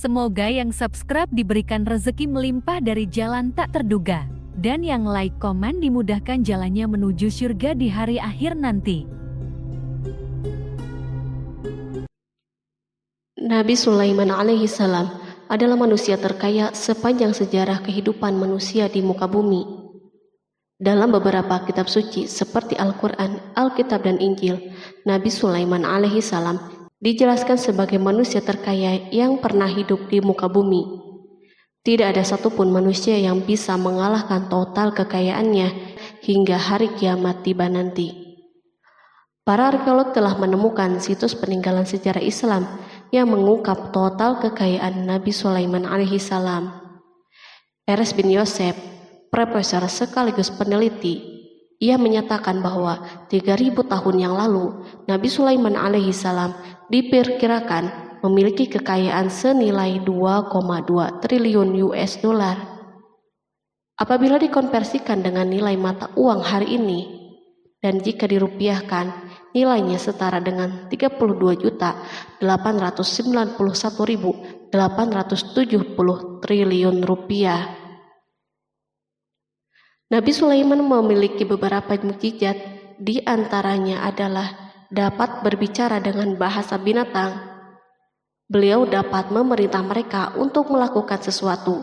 Semoga yang subscribe diberikan rezeki melimpah dari jalan tak terduga. Dan yang like komen dimudahkan jalannya menuju surga di hari akhir nanti. Nabi Sulaiman alaihi salam adalah manusia terkaya sepanjang sejarah kehidupan manusia di muka bumi. Dalam beberapa kitab suci seperti Al-Quran, Alkitab, dan Injil, Nabi Sulaiman alaihi salam dijelaskan sebagai manusia terkaya yang pernah hidup di muka bumi. Tidak ada satupun manusia yang bisa mengalahkan total kekayaannya hingga hari kiamat tiba nanti. Para arkeolog telah menemukan situs peninggalan sejarah Islam yang mengungkap total kekayaan Nabi Sulaiman alaihi salam. Eres bin Yosef, profesor sekaligus peneliti, ia menyatakan bahwa 3000 tahun yang lalu Nabi Sulaiman alaihi salam diperkirakan memiliki kekayaan senilai 2,2 triliun US dollar. Apabila dikonversikan dengan nilai mata uang hari ini, dan jika dirupiahkan, nilainya setara dengan 32.891.870 triliun rupiah. Nabi Sulaiman memiliki beberapa mukjizat, di antaranya adalah dapat berbicara dengan bahasa binatang. Beliau dapat memerintah mereka untuk melakukan sesuatu.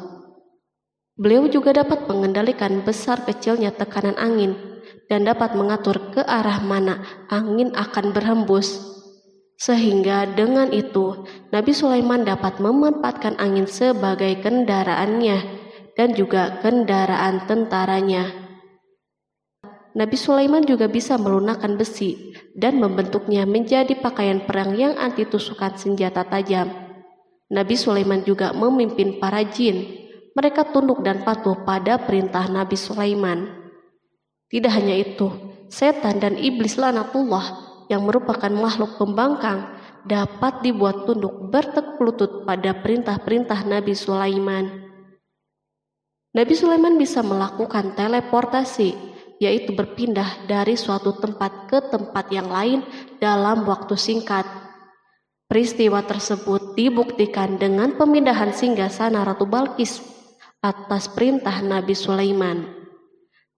Beliau juga dapat mengendalikan besar kecilnya tekanan angin dan dapat mengatur ke arah mana angin akan berhembus. Sehingga dengan itu, Nabi Sulaiman dapat memanfaatkan angin sebagai kendaraannya dan juga kendaraan tentaranya. Nabi Sulaiman juga bisa melunakkan besi dan membentuknya menjadi pakaian perang yang anti tusukan senjata tajam. Nabi Sulaiman juga memimpin para jin. Mereka tunduk dan patuh pada perintah Nabi Sulaiman. Tidak hanya itu, setan dan iblis laknatullah yang merupakan makhluk pembangkang dapat dibuat tunduk bertekuk lutut pada perintah-perintah Nabi Sulaiman. Nabi Sulaiman bisa melakukan teleportasi, yaitu berpindah dari suatu tempat ke tempat yang lain dalam waktu singkat. Peristiwa tersebut dibuktikan dengan pemindahan singgasana Ratu Balqis atas perintah Nabi Sulaiman.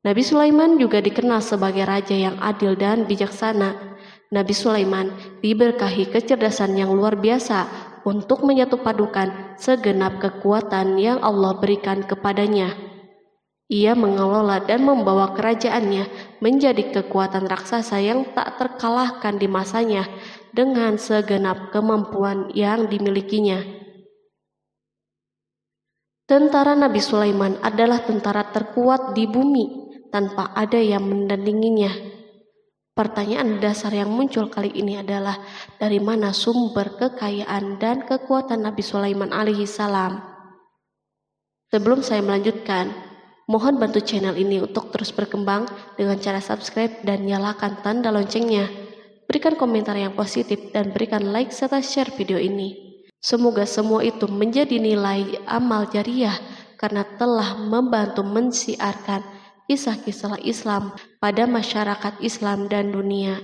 Nabi Sulaiman juga dikenal sebagai raja yang adil dan bijaksana. Nabi Sulaiman diberkahi kecerdasan yang luar biasa untuk menyatupadukan segenap kekuatan yang Allah berikan kepadanya. Ia mengelola dan membawa kerajaannya menjadi kekuatan raksasa yang tak terkalahkan di masanya dengan segenap kemampuan yang dimilikinya. Tentara Nabi Sulaiman adalah tentara terkuat di bumi tanpa ada yang menandinginya. Pertanyaan dasar yang muncul kali ini adalah dari mana sumber kekayaan dan kekuatan Nabi Sulaiman alaihi salam? Sebelum saya melanjutkan, mohon bantu channel ini untuk terus berkembang dengan cara subscribe dan nyalakan tanda loncengnya. Berikan komentar yang positif dan berikan like serta share video ini. Semoga semua itu menjadi nilai amal jariah karena telah membantu mensiarkan kisah-kisah Islam pada masyarakat Islam dan dunia.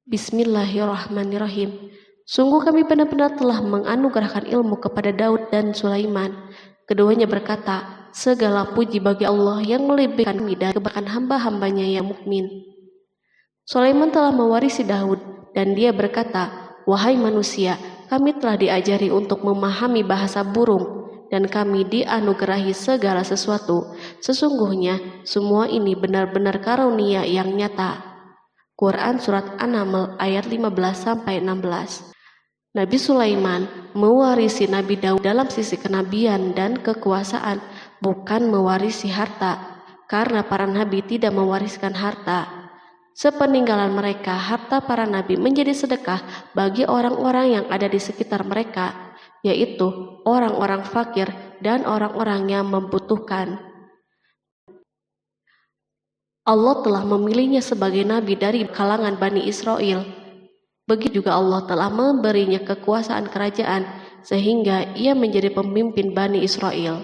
Bismillahirrahmanirrahim. Sungguh kami benar-benar telah menganugerahkan ilmu kepada Daud dan Sulaiman. Keduanya berkata, segala puji bagi Allah yang melebihkan kami dari kebanyakan hamba-hambanya yang mukmin. Sulaiman telah mewarisi Daud dan dia berkata, wahai manusia, kami telah diajari untuk memahami bahasa burung dan kami dianugerahi segala sesuatu. Sesungguhnya semua ini benar-benar karunia yang nyata. Quran Surat An-Naml ayat 15-16. Nabi Sulaiman mewarisi Nabi Daud dalam sisi kenabian dan kekuasaan, bukan mewarisi harta, karena para nabi tidak mewariskan harta. Sepeninggalan mereka, harta para nabi menjadi sedekah bagi orang-orang yang ada di sekitar mereka, yaitu orang-orang fakir dan orang-orang yang membutuhkan. Allah telah memilihnya sebagai nabi dari kalangan Bani Israel. Begitu juga Allah telah memberinya kekuasaan kerajaan sehingga ia menjadi pemimpin Bani Israel.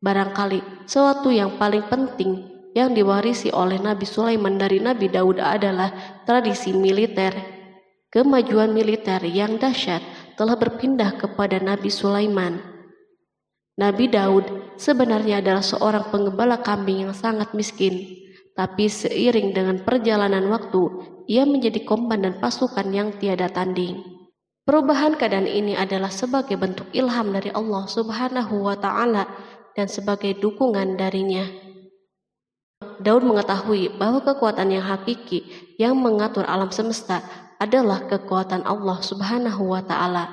Barangkali sesuatu yang paling penting yang diwarisi oleh Nabi Sulaiman dari Nabi Daud adalah tradisi militer. Kemajuan militer yang dahsyat telah berpindah kepada Nabi Sulaiman. Nabi Daud sebenarnya adalah seorang penggembala kambing yang sangat miskin, tapi seiring dengan perjalanan waktu, ia menjadi komandan pasukan yang tiada tanding. Perubahan keadaan ini adalah sebagai bentuk ilham dari Allah Subhanahu wa Ta'ala dan sebagai dukungan darinya. Daud mengetahui bahwa kekuatan yang hakiki yang mengatur alam semesta adalah kekuatan Allah Subhanahu wa Ta'ala.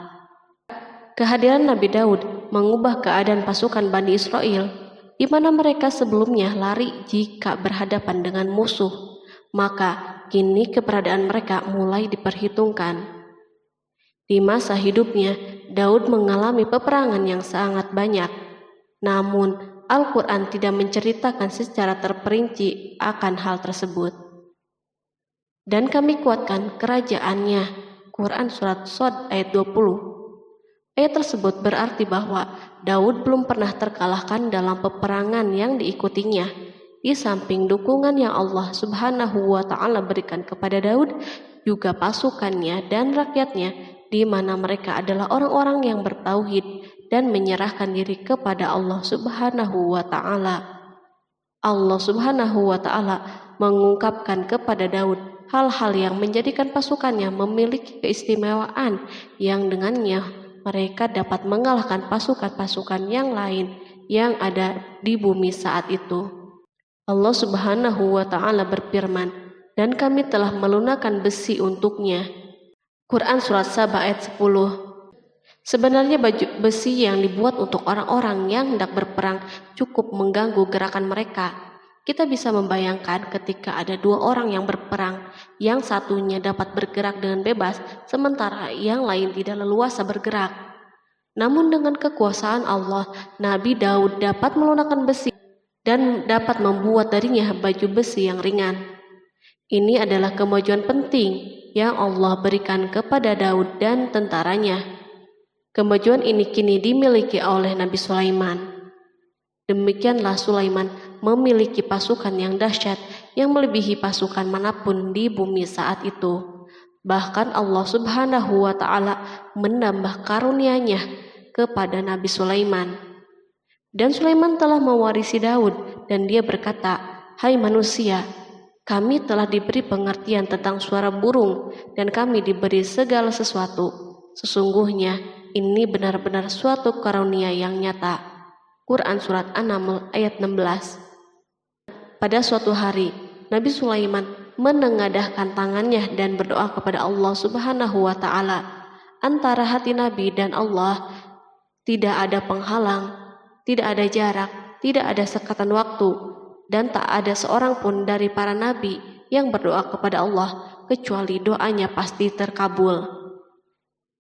Kehadiran Nabi Daud mengubah keadaan pasukan Bani Israel, di mana mereka sebelumnya lari jika berhadapan dengan musuh, maka kini keberadaan mereka mulai diperhitungkan. Di masa hidupnya, Daud mengalami peperangan yang sangat banyak, namun Al-Quran tidak menceritakan secara terperinci akan hal tersebut. Dan kami kuatkan kerajaannya. Quran Surat Shad ayat 20. Ayat tersebut berarti bahwa Daud belum pernah terkalahkan dalam peperangan yang diikutinya. Di samping dukungan yang Allah Subhanahu wa Ta'ala berikan kepada Daud, juga pasukannya dan rakyatnya, di mana mereka adalah orang-orang yang bertauhid dan menyerahkan diri kepada Allah Subhanahu wa Ta'ala. Allah Subhanahu wa Ta'ala mengungkapkan kepada Daud hal-hal yang menjadikan pasukannya memiliki keistimewaan yang dengannya mereka dapat mengalahkan pasukan-pasukan yang lain yang ada di bumi saat itu. Allah Subhanahu wa Ta'ala berfirman, dan kami telah melunakkan besi untuknya. Quran Surat Saba ayat 10. Sebenarnya baju besi yang dibuat untuk orang-orang yang hendak berperang cukup mengganggu gerakan mereka. Kita bisa membayangkan ketika ada dua orang yang berperang, yang satunya dapat bergerak dengan bebas, sementara yang lain tidak leluasa bergerak. Namun dengan kekuasaan Allah, Nabi Daud dapat melunakkan besi dan dapat membuat darinya baju besi yang ringan. Ini adalah kemajuan penting yang Allah berikan kepada Daud dan tentaranya. Kemajuan ini kini dimiliki oleh Nabi Sulaiman. Demikianlah Sulaiman memiliki pasukan yang dahsyat yang melebihi pasukan manapun di bumi saat itu. Bahkan Allah Subhanahu wa Ta'ala menambah karunia-Nya kepada Nabi Sulaiman. Dan Sulaiman telah mewarisi Daud dan dia berkata, "Hai manusia, kami telah diberi pengertian tentang suara burung dan kami diberi segala sesuatu. Sesungguhnya ini benar-benar suatu karunia yang nyata." Quran Surat An-Naml ayat 16. Pada suatu hari, Nabi Sulaiman menengadahkan tangannya dan berdoa kepada Allah Subhanahu wa Ta'ala. Antara hati Nabi dan Allah tidak ada penghalang, tidak ada jarak, tidak ada sekatan waktu, dan tak ada seorang pun dari para nabi yang berdoa kepada Allah kecuali doanya pasti terkabul.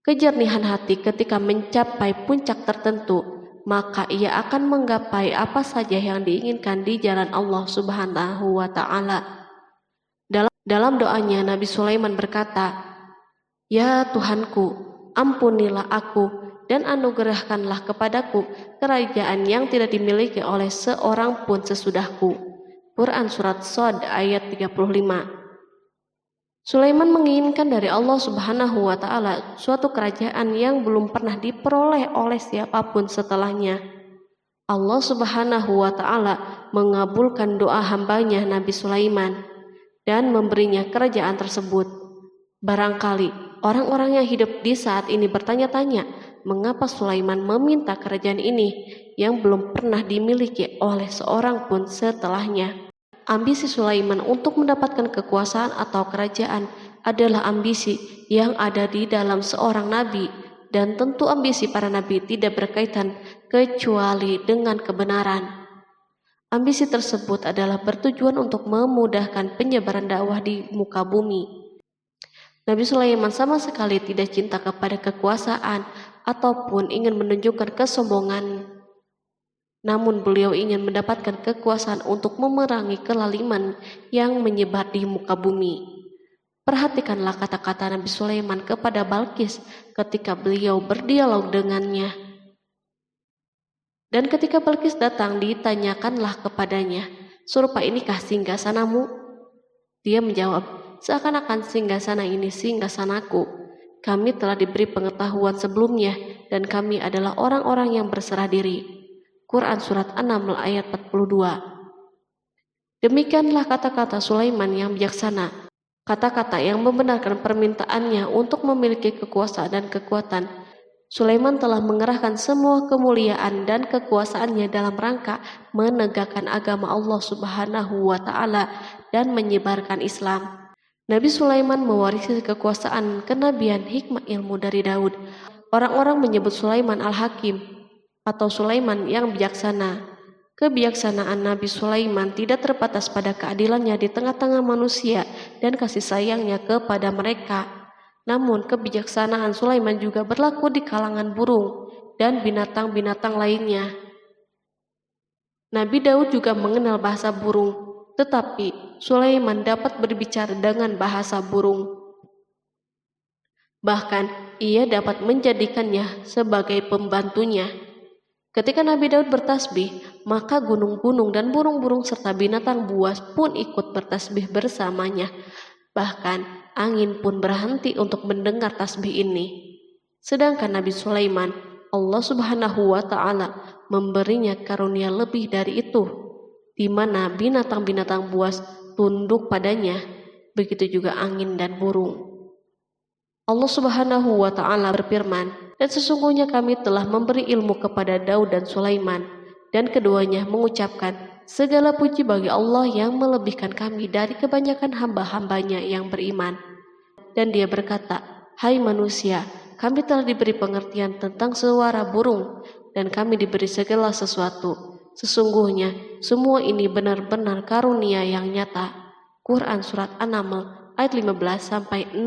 Kejernihan hati ketika mencapai puncak tertentu, maka ia akan menggapai apa saja yang diinginkan di jalan Allah Subhanahu wa Ta'ala. Dalam doanya Nabi Sulaiman berkata, "Ya Tuhanku, ampunilah aku dan anugerahkanlah kepadaku kerajaan yang tidak dimiliki oleh seorang pun sesudahku." Quran Surat Shad ayat 35. Sulaiman menginginkan dari Allah Subhanahu wa Ta'ala suatu kerajaan yang belum pernah diperoleh oleh siapapun setelahnya. Allah Subhanahu wa Ta'ala mengabulkan doa hambanya Nabi Sulaiman dan memberinya kerajaan tersebut. Barangkali orang-orang yang hidup di saat ini bertanya-tanya, mengapa Sulaiman meminta kerajaan ini yang belum pernah dimiliki oleh seorang pun setelahnya. Ambisi Sulaiman untuk mendapatkan kekuasaan atau kerajaan adalah ambisi yang ada di dalam seorang nabi, dan tentu ambisi para nabi tidak berkaitan kecuali dengan kebenaran. Ambisi tersebut adalah bertujuan untuk memudahkan penyebaran dakwah di muka bumi. Nabi Sulaiman sama sekali tidak cinta kepada kekuasaan ataupun ingin menunjukkan kesombongan. Namun beliau ingin mendapatkan kekuasaan untuk memerangi kelaliman yang menyebar di muka bumi. Perhatikanlah kata-kata Nabi Sulaiman kepada Balqis ketika beliau berdialog dengannya. Dan ketika Balqis datang, ditanyakanlah kepadanya, "Serupa inikah singgasanamu?" Dia menjawab, "Seakan-akan singgasana ini singgasanaku, kami telah diberi pengetahuan sebelumnya dan kami adalah orang-orang yang berserah diri. Quran Surat An-Naml ayat 42. Demikianlah kata-kata Sulaiman yang bijaksana, kata-kata yang membenarkan permintaannya untuk memiliki kekuasaan dan kekuatan. Sulaiman telah mengerahkan semua kemuliaan dan kekuasaannya dalam rangka menegakkan agama Allah Subhanahu wa Ta'ala dan menyebarkan Islam. Nabi Sulaiman mewarisi kekuasaan, kenabian, hikmah ilmu dari Daud. Orang-orang menyebut Sulaiman Al-Hakim atau Sulaiman yang bijaksana. Kebijaksanaan Nabi Sulaiman tidak terbatas pada keadilannya di tengah-tengah manusia dan kasih sayangnya kepada mereka. Namun kebijaksanaan Sulaiman juga berlaku di kalangan burung dan binatang-binatang lainnya. Nabi Daud juga mengenal bahasa burung, tetapi Sulaiman dapat berbicara dengan bahasa burung. Bahkan ia dapat menjadikannya sebagai pembantunya. Ketika Nabi Daud bertasbih, maka gunung-gunung dan burung-burung serta binatang buas pun ikut bertasbih bersamanya. Bahkan angin pun berhenti untuk mendengar tasbih ini. Sedangkan Nabi Sulaiman, Allah Subhanahu wa Ta'ala memberinya karunia lebih dari itu, di mana binatang-binatang buas tunduk padanya, begitu juga angin dan burung. Allah Subhanahu wa Ta'ala berfirman, dan sesungguhnya kami telah memberi ilmu kepada Daud dan Sulaiman, dan keduanya mengucapkan, segala puji bagi Allah yang melebihkan kami dari kebanyakan hamba-hambanya yang beriman. Dan dia berkata, hai manusia, kami telah diberi pengertian tentang suara burung, dan kami diberi segala sesuatu. Sesungguhnya semua ini benar-benar karunia yang nyata. Quran Surat An-Naml ayat 15-16.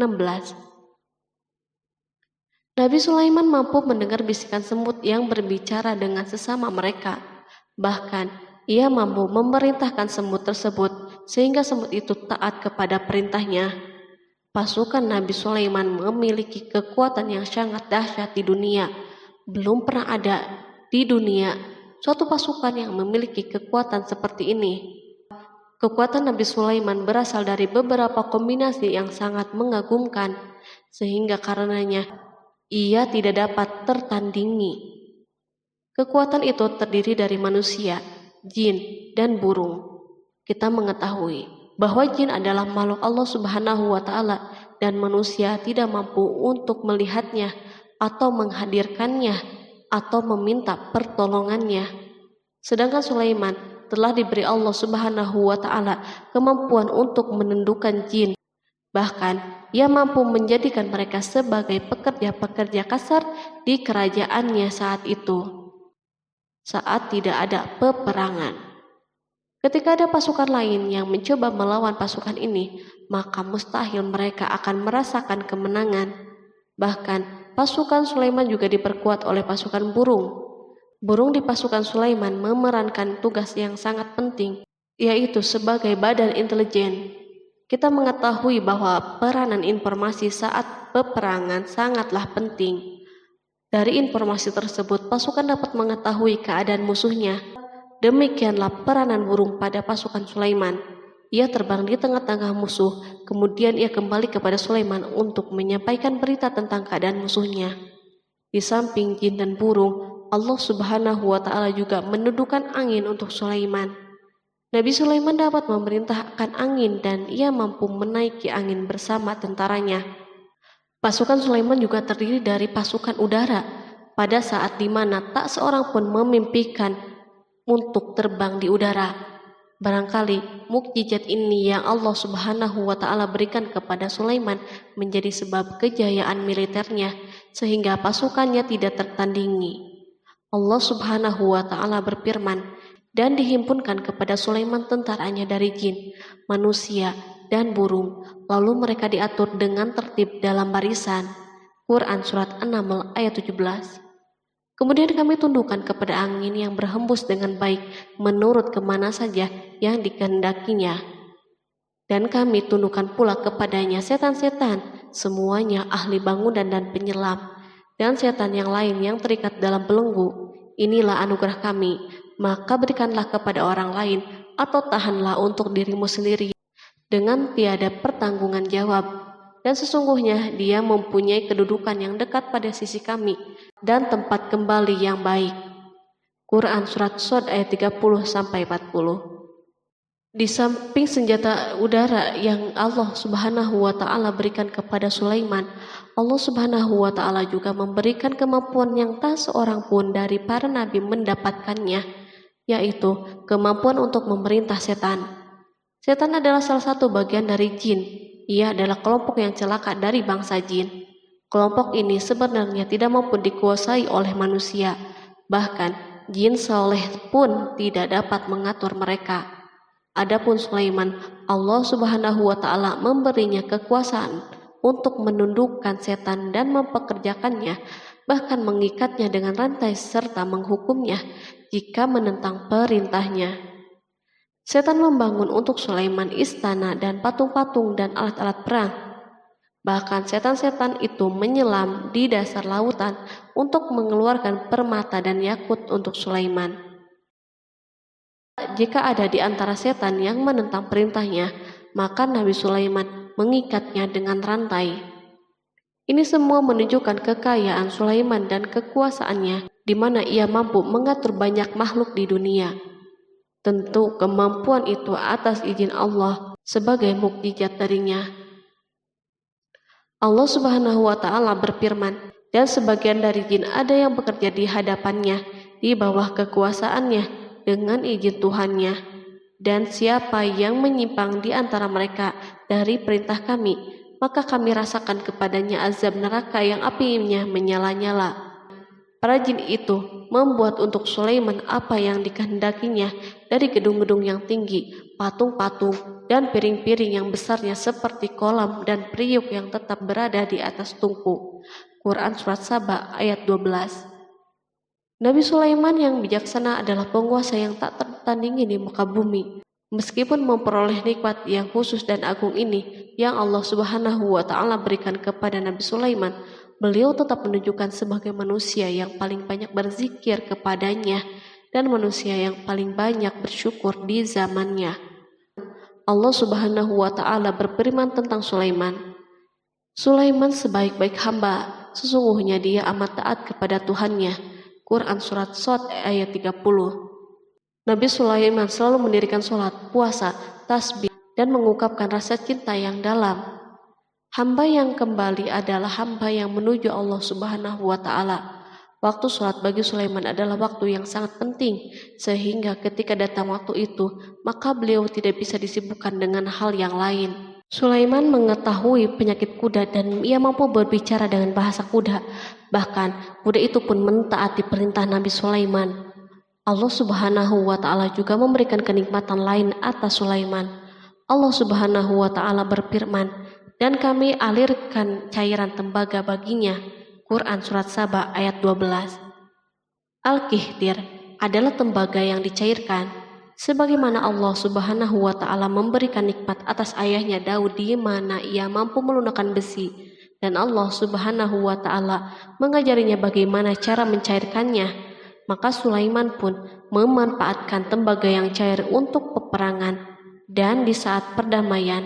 Nabi Sulaiman mampu mendengar bisikan semut yang berbicara dengan sesama mereka. Bahkan ia mampu memerintahkan semut tersebut sehingga semut itu taat kepada perintahnya. Pasukan Nabi Sulaiman memiliki kekuatan yang sangat dahsyat di dunia. Belum pernah ada di dunia suatu pasukan yang memiliki kekuatan seperti ini. Kekuatan Nabi Sulaiman berasal dari beberapa kombinasi yang sangat mengagumkan, sehingga karenanya ia tidak dapat tertandingi. Kekuatan itu terdiri dari manusia, jin, dan burung. Kita mengetahui bahwa jin adalah makhluk Allah Subhanahu wa Ta'ala dan manusia tidak mampu untuk melihatnya atau menghadirkannya atau meminta pertolongannya. Sedangkan Sulaiman telah diberi Allah Subhanahu wa Ta'ala kemampuan untuk menundukkan jin. Bahkan ia mampu menjadikan mereka sebagai pekerja-pekerja kasar di kerajaannya saat itu, saat tidak ada peperangan. Ketika ada pasukan lain yang mencoba melawan pasukan ini, maka mustahil mereka akan merasakan kemenangan. Bahkan pasukan Sulaiman juga diperkuat oleh pasukan burung. Burung di pasukan Sulaiman memerankan tugas yang sangat penting, yaitu sebagai badan intelijen. Kita mengetahui bahwa peranan informasi saat peperangan sangatlah penting. Dari informasi tersebut, pasukan dapat mengetahui keadaan musuhnya. Demikianlah peranan burung pada pasukan Sulaiman. Ia terbang di tengah-tengah musuh, kemudian ia kembali kepada Sulaiman untuk menyampaikan berita tentang keadaan musuhnya. Di samping jin dan burung, Allah Subhanahu wa Ta'ala juga menundukkan angin untuk Sulaiman. Nabi Sulaiman dapat memerintahkan angin dan ia mampu menaiki angin bersama tentaranya. Pasukan Sulaiman juga terdiri dari pasukan udara pada saat di mana tak seorang pun memimpikan untuk terbang di udara. Barangkali mukjizat ini yang Allah Subhanahu wa Ta'ala berikan kepada Sulaiman menjadi sebab kejayaan militernya sehingga pasukannya tidak tertandingi. Allah Subhanahu wa Ta'ala berfirman, dan dihimpunkan kepada Sulaiman tentaranya dari jin, manusia, dan burung, lalu mereka diatur dengan tertib dalam barisan. Quran Surat An-Naml ayat 17. Kemudian kami tundukkan kepada angin yang berhembus dengan baik menurut kemana saja yang dikehendakinya. Dan kami tundukkan pula kepadanya setan-setan, semuanya ahli bangunan dan penyelam, dan setan yang lain yang terikat dalam belenggu. Inilah anugerah kami, maka berikanlah kepada orang lain atau tahanlah untuk dirimu sendiri dengan tiada pertanggungan jawab. dan sesungguhnya dia mempunyai kedudukan yang dekat pada sisi kami dan tempat kembali yang baik. Quran Surat Shad ayat 30-40. Di samping senjata udara yang Allah Subhanahu wa Ta'ala berikan kepada Sulaiman, Allah Subhanahu wa Ta'ala juga memberikan kemampuan yang tak seorang pun dari para nabi mendapatkannya, yaitu kemampuan untuk memerintah setan. Setan adalah salah satu bagian dari jin. Ia adalah kelompok yang celaka dari bangsa jin. Kelompok ini sebenarnya tidak mampu dikuasai oleh manusia. Bahkan jin soleh pun tidak dapat mengatur mereka. Adapun Sulaiman, Allah Subhanahu wa Ta'ala memberinya kekuasaan untuk menundukkan setan dan mempekerjakannya, bahkan mengikatnya dengan rantai serta menghukumnya jika menentang perintahnya. Setan membangun untuk Sulaiman istana dan patung-patung dan alat-alat perang. Bahkan setan-setan itu menyelam di dasar lautan untuk mengeluarkan permata dan yakut untuk Sulaiman. Jika ada di antara setan yang menentang perintahnya, maka Nabi Sulaiman mengikatnya dengan rantai. Ini semua menunjukkan kekayaan Sulaiman dan kekuasaannya, di mana ia mampu mengatur banyak makhluk di dunia. Tentu kemampuan itu atas izin Allah sebagai mukjizat darinya. Allah Subhanahu wa Ta'ala berfirman, dan sebagian dari jin ada yang bekerja di hadapannya di bawah kekuasaannya dengan izin Tuhannya, dan siapa yang menyimpang di antara mereka dari perintah kami, maka kami rasakan kepadanya azab neraka yang apinya menyala-nyala. Para jin itu membuat untuk Sulaiman apa yang dikehendakinya dari gedung-gedung yang tinggi, patung-patung, dan piring-piring yang besarnya seperti kolam dan periuk yang tetap berada di atas tungku. Quran Surat Saba ayat 12. Nabi Sulaiman yang bijaksana adalah penguasa yang tak tertandingi di muka bumi. Meskipun memperoleh nikmat yang khusus dan agung ini yang Allah Subhanahu wa Ta'ala berikan kepada Nabi Sulaiman, beliau tetap menunjukkan sebagai manusia yang paling banyak berzikir kepadanya dan manusia yang paling banyak bersyukur di zamannya. Allah Subhanahu wa Ta'ala berfirman tentang Sulaiman, Sulaiman sebaik-baik hamba, sesungguhnya dia amat taat kepada Tuhannya. Quran Surat Shad ayat 30. Nabi Sulaiman selalu mendirikan sholat, puasa, tasbih, dan mengungkapkan rasa cinta yang dalam. Hamba yang kembali adalah hamba yang menuju Allah Subhanahu wa Ta'ala. Waktu sholat bagi Sulaiman adalah waktu yang sangat penting, sehingga ketika datang waktu itu, maka beliau tidak bisa disibukkan dengan hal yang lain. Sulaiman mengetahui penyakit kuda dan ia mampu berbicara dengan bahasa kuda. Bahkan kuda itu pun mentaati perintah Nabi Sulaiman. Allah Subhanahu wa Ta'ala juga memberikan kenikmatan lain atas Sulaiman. Allah Subhanahu wa Ta'ala berfirman, dan kami alirkan cairan tembaga baginya. Quran Surat Saba ayat 12. Al-Kihtir adalah tembaga yang dicairkan. Sebagaimana Allah Subhanahu wa Ta'ala memberikan nikmat atas ayahnya Daud di mana ia mampu melunakkan besi, dan Allah Subhanahu wa Ta'ala mengajarinya bagaimana cara mencairkannya, maka Sulaiman pun memanfaatkan tembaga yang cair untuk peperangan dan di saat perdamaian.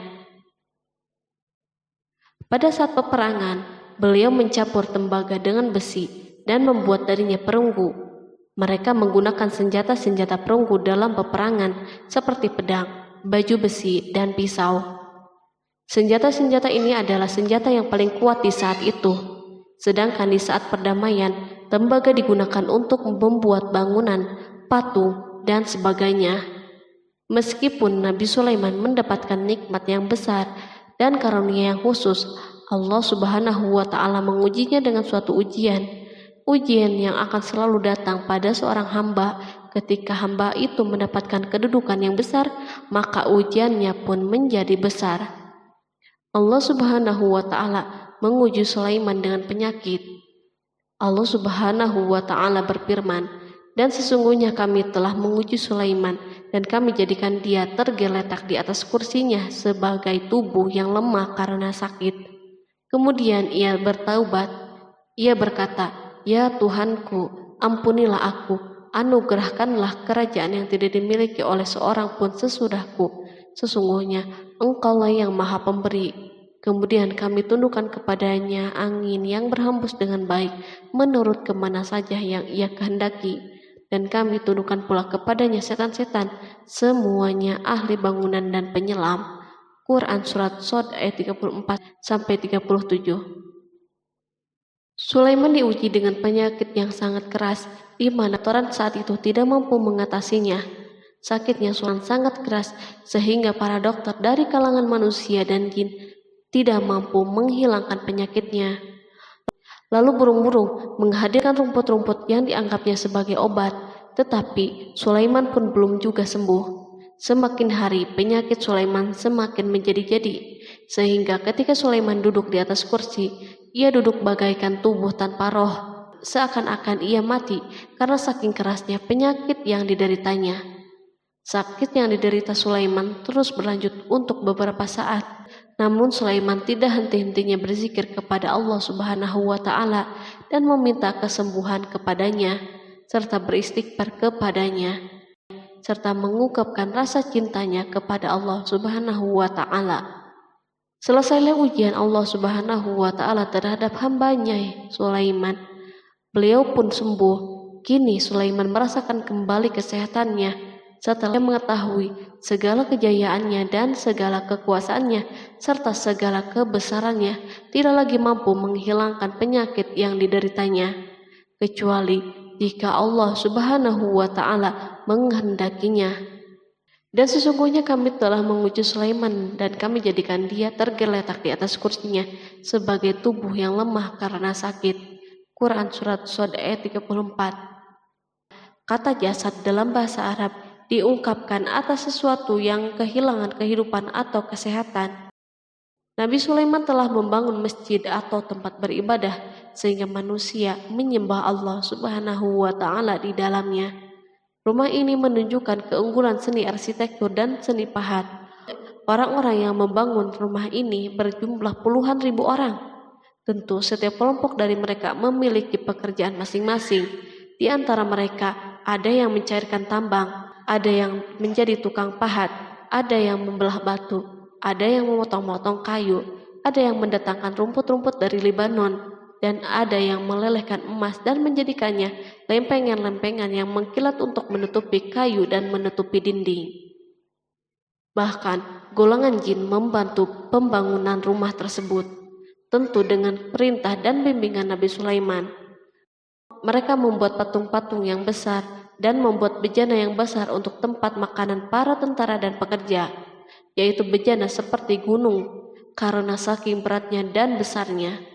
Pada saat peperangan, beliau mencampur tembaga dengan besi dan membuat darinya perunggu. Mereka menggunakan senjata-senjata perunggu dalam peperangan seperti pedang, baju besi, dan pisau. Senjata-senjata ini adalah senjata yang paling kuat di saat itu. Sedangkan di saat perdamaian, tembaga digunakan untuk membuat bangunan, patung, dan sebagainya. Meskipun Nabi Sulaiman mendapatkan nikmat yang besar dan karunia yang khusus, Allah Subhanahu wa Ta'ala mengujinya dengan suatu ujian yang akan selalu datang pada seorang hamba. Ketika hamba itu mendapatkan kedudukan yang besar, maka ujiannya pun menjadi besar. Allah Subhanahu wa Ta'ala menguji Sulaiman dengan penyakit. Allah Subhanahu wa Ta'ala berfirman, dan sesungguhnya kami telah menguji Sulaiman dan kami jadikan dia tergeletak di atas kursinya sebagai tubuh yang lemah karena sakit. Kemudian ia bertaubat. Ia berkata, Ya Tuhanku, ampunilah aku, anugerahkanlah kerajaan yang tidak dimiliki oleh seorang pun sesudahku. Sesungguhnya Engkaulah yang Maha Pemberi. Kemudian kami tundukkan kepadanya angin yang berhembus dengan baik menurut kemana saja yang ia kehendaki. Dan kami tundukkan pula kepadanya setan-setan, semuanya ahli bangunan dan penyelam. Quran Surat Shod ayat 34-37. Sulaiman diuji dengan penyakit yang sangat keras, di mana Toran saat itu tidak mampu mengatasinya. Sakitnya Sulaiman sangat keras, sehingga para dokter dari kalangan manusia dan jin tidak mampu menghilangkan penyakitnya. Lalu burung-burung menghadirkan rumput-rumput yang dianggapnya sebagai obat, tetapi Sulaiman pun belum juga sembuh. Semakin hari penyakit Sulaiman semakin menjadi-jadi, sehingga ketika Sulaiman duduk di atas kursi, ia duduk bagaikan tubuh tanpa roh, seakan-akan ia mati karena saking kerasnya penyakit yang dideritanya. Sakit yang diderita Sulaiman terus berlanjut untuk beberapa saat. Namun Sulaiman tidak henti-hentinya berzikir kepada Allah Subhanahu wa Ta'ala dan meminta kesembuhan kepadanya, serta beristighfar kepadanya, serta mengungkapkan rasa cintanya kepada Allah Subhanahu wa Ta'ala. Selesailah ujian Allah Subhanahu wa Ta'ala terhadap hambanya Sulaiman. Beliau pun sembuh. Kini Sulaiman merasakan kembali kesehatannya setelah mengetahui segala kejayaannya dan segala kekuasaannya serta segala kebesarannya tidak lagi mampu menghilangkan penyakit yang dideritanya, kecuali jika Allah Subhanahu wa Ta'ala menghendakinya. Dan sesungguhnya kami telah menguji Sulaiman dan kami jadikan dia tergeletak di atas kursinya sebagai tubuh yang lemah karena sakit. Quran Surat Shod ayat 34. Kata jasad dalam bahasa Arab diungkapkan atas sesuatu yang kehilangan kehidupan atau kesehatan. Nabi Sulaiman telah membangun masjid atau tempat beribadah sehingga manusia menyembah Allah Subhanahu wa Ta'ala di dalamnya. Rumah ini menunjukkan keunggulan seni arsitektur dan seni pahat. Orang-orang yang membangun rumah ini berjumlah puluhan ribu orang. Tentu setiap kelompok dari mereka memiliki pekerjaan masing-masing. Di antara mereka ada yang mencairkan tambang, ada yang menjadi tukang pahat, ada yang membelah batu, ada yang memotong-motong kayu, ada yang mendatangkan rumput-rumput dari Libanon, dan ada yang melelehkan emas dan menjadikannya lempengan-lempengan yang mengkilat untuk menutupi kayu dan menutupi dinding. Bahkan golongan jin membantu pembangunan rumah tersebut, tentu dengan perintah dan bimbingan Nabi Sulaiman. Mereka membuat patung-patung yang besar dan membuat bejana yang besar untuk tempat makanan para tentara dan pekerja, yaitu bejana seperti gunung karena saking beratnya dan besarnya.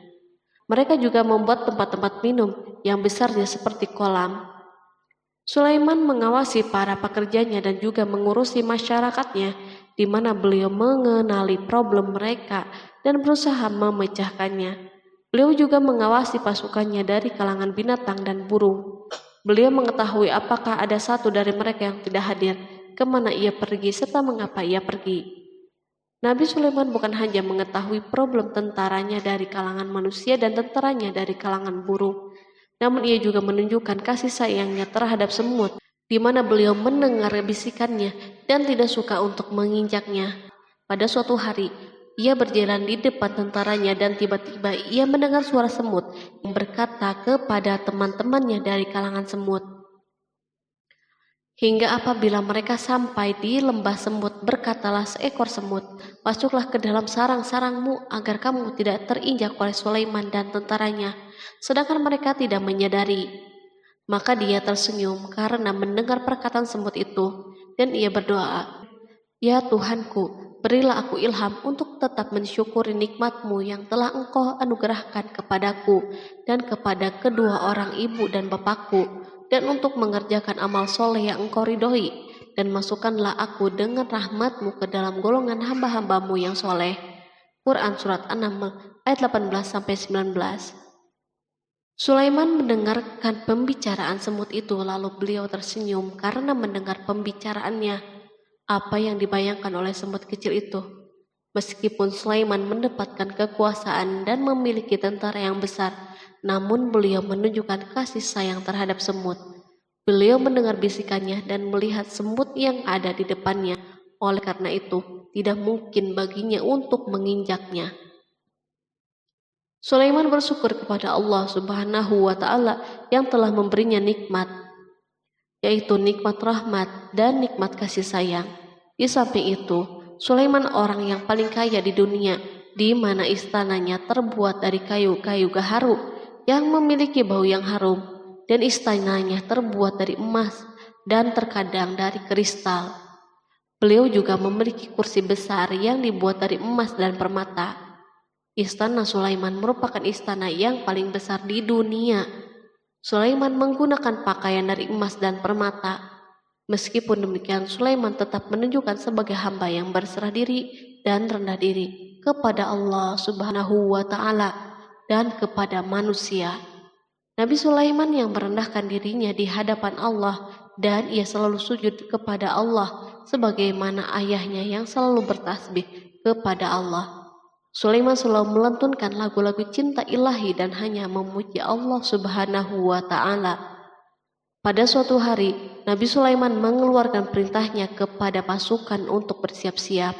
Mereka juga membuat tempat-tempat minum yang besarnya seperti kolam. Sulaiman mengawasi para pekerjanya dan juga mengurusi masyarakatnya, di mana beliau mengenali problem mereka dan berusaha memecahkannya. Beliau juga mengawasi pasukannya dari kalangan binatang dan burung. Beliau mengetahui apakah ada satu dari mereka yang tidak hadir, kemana ia pergi, serta mengapa ia pergi. Nabi Sulaiman bukan hanya mengetahui problem tentaranya dari kalangan manusia dan tentaranya dari kalangan burung, namun ia juga menunjukkan kasih sayangnya terhadap semut, di mana beliau mendengar bisikannya dan tidak suka untuk menginjaknya. Pada suatu hari, ia berjalan di depan tentaranya dan tiba-tiba ia mendengar suara semut yang berkata kepada teman-temannya dari kalangan semut. Hingga apabila mereka sampai di lembah semut, berkatalah seekor semut, "Masuklah ke dalam sarang-sarangmu agar kamu tidak terinjak oleh Sulaiman dan tentaranya." Sedangkan mereka tidak menyadari. Maka dia tersenyum karena mendengar perkataan semut itu, dan ia berdoa, "Ya Tuhanku, berilah aku ilham untuk tetap mensyukuri nikmat-Mu yang telah Engkau anugerahkan kepadaku dan kepada kedua orang ibu dan bapakku, dan untuk mengerjakan amal soleh yang Engkau ridhoi, dan masukkanlah aku dengan rahmat-Mu ke dalam golongan hamba-hamba-Mu yang soleh." Quran Surat An-Naml ayat 18-19. Sulaiman mendengarkan pembicaraan semut itu, lalu beliau tersenyum karena mendengar pembicaraannya. Apa yang dibayangkan oleh semut kecil itu? Meskipun Sulaiman mendapatkan kekuasaan dan memiliki tentara yang besar, namun beliau menunjukkan kasih sayang terhadap semut. Beliau mendengar bisikannya dan melihat semut yang ada di depannya. Oleh karena itu, tidak mungkin baginya untuk menginjaknya. Sulaiman bersyukur kepada Allah Subhanahu wa Ta'ala yang telah memberinya nikmat, yaitu nikmat rahmat dan nikmat kasih sayang. Di samping itu, Sulaiman orang yang paling kaya di dunia, di mana istananya terbuat dari kayu-kayu gaharu yang memiliki bau yang harum, dan istananya terbuat dari emas dan terkadang dari kristal. Beliau juga memiliki kursi besar yang dibuat dari emas dan permata. Istana Sulaiman merupakan istana yang paling besar di dunia. Sulaiman menggunakan pakaian dari emas dan permata. Meskipun demikian, Sulaiman tetap menunjukkan sebagai hamba yang berserah diri dan rendah diri kepada Allah Subhanahu wa Ta'ala dan kepada manusia. Nabi Sulaiman yang merendahkan dirinya di hadapan Allah, dan ia selalu sujud kepada Allah sebagaimana ayahnya yang selalu bertasbih kepada Allah. Sulaiman selalu melantunkan lagu-lagu cinta ilahi dan hanya memuji Allah Subhanahu wa Ta'ala. Pada suatu hari, Nabi Sulaiman mengeluarkan perintahnya kepada pasukan untuk bersiap-siap.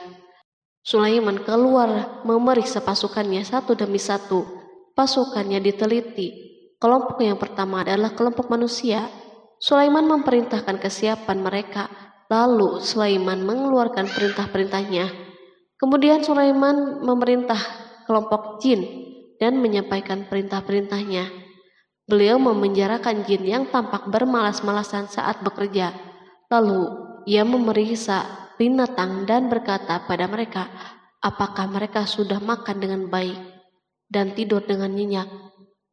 Sulaiman keluar memeriksa pasukannya satu demi satu. Pasukannya diteliti. Kelompok yang pertama adalah kelompok manusia. Sulaiman memerintahkan kesiapan mereka, lalu Sulaiman mengeluarkan perintah-perintahnya. Kemudian Sulaiman memerintah kelompok jin dan menyampaikan perintah-perintahnya. Beliau memenjarakan jin yang tampak bermalas-malasan saat bekerja. Lalu ia memeriksa binatang dan berkata pada mereka, apakah mereka sudah makan dengan baik dan tidur dengan nyenyak?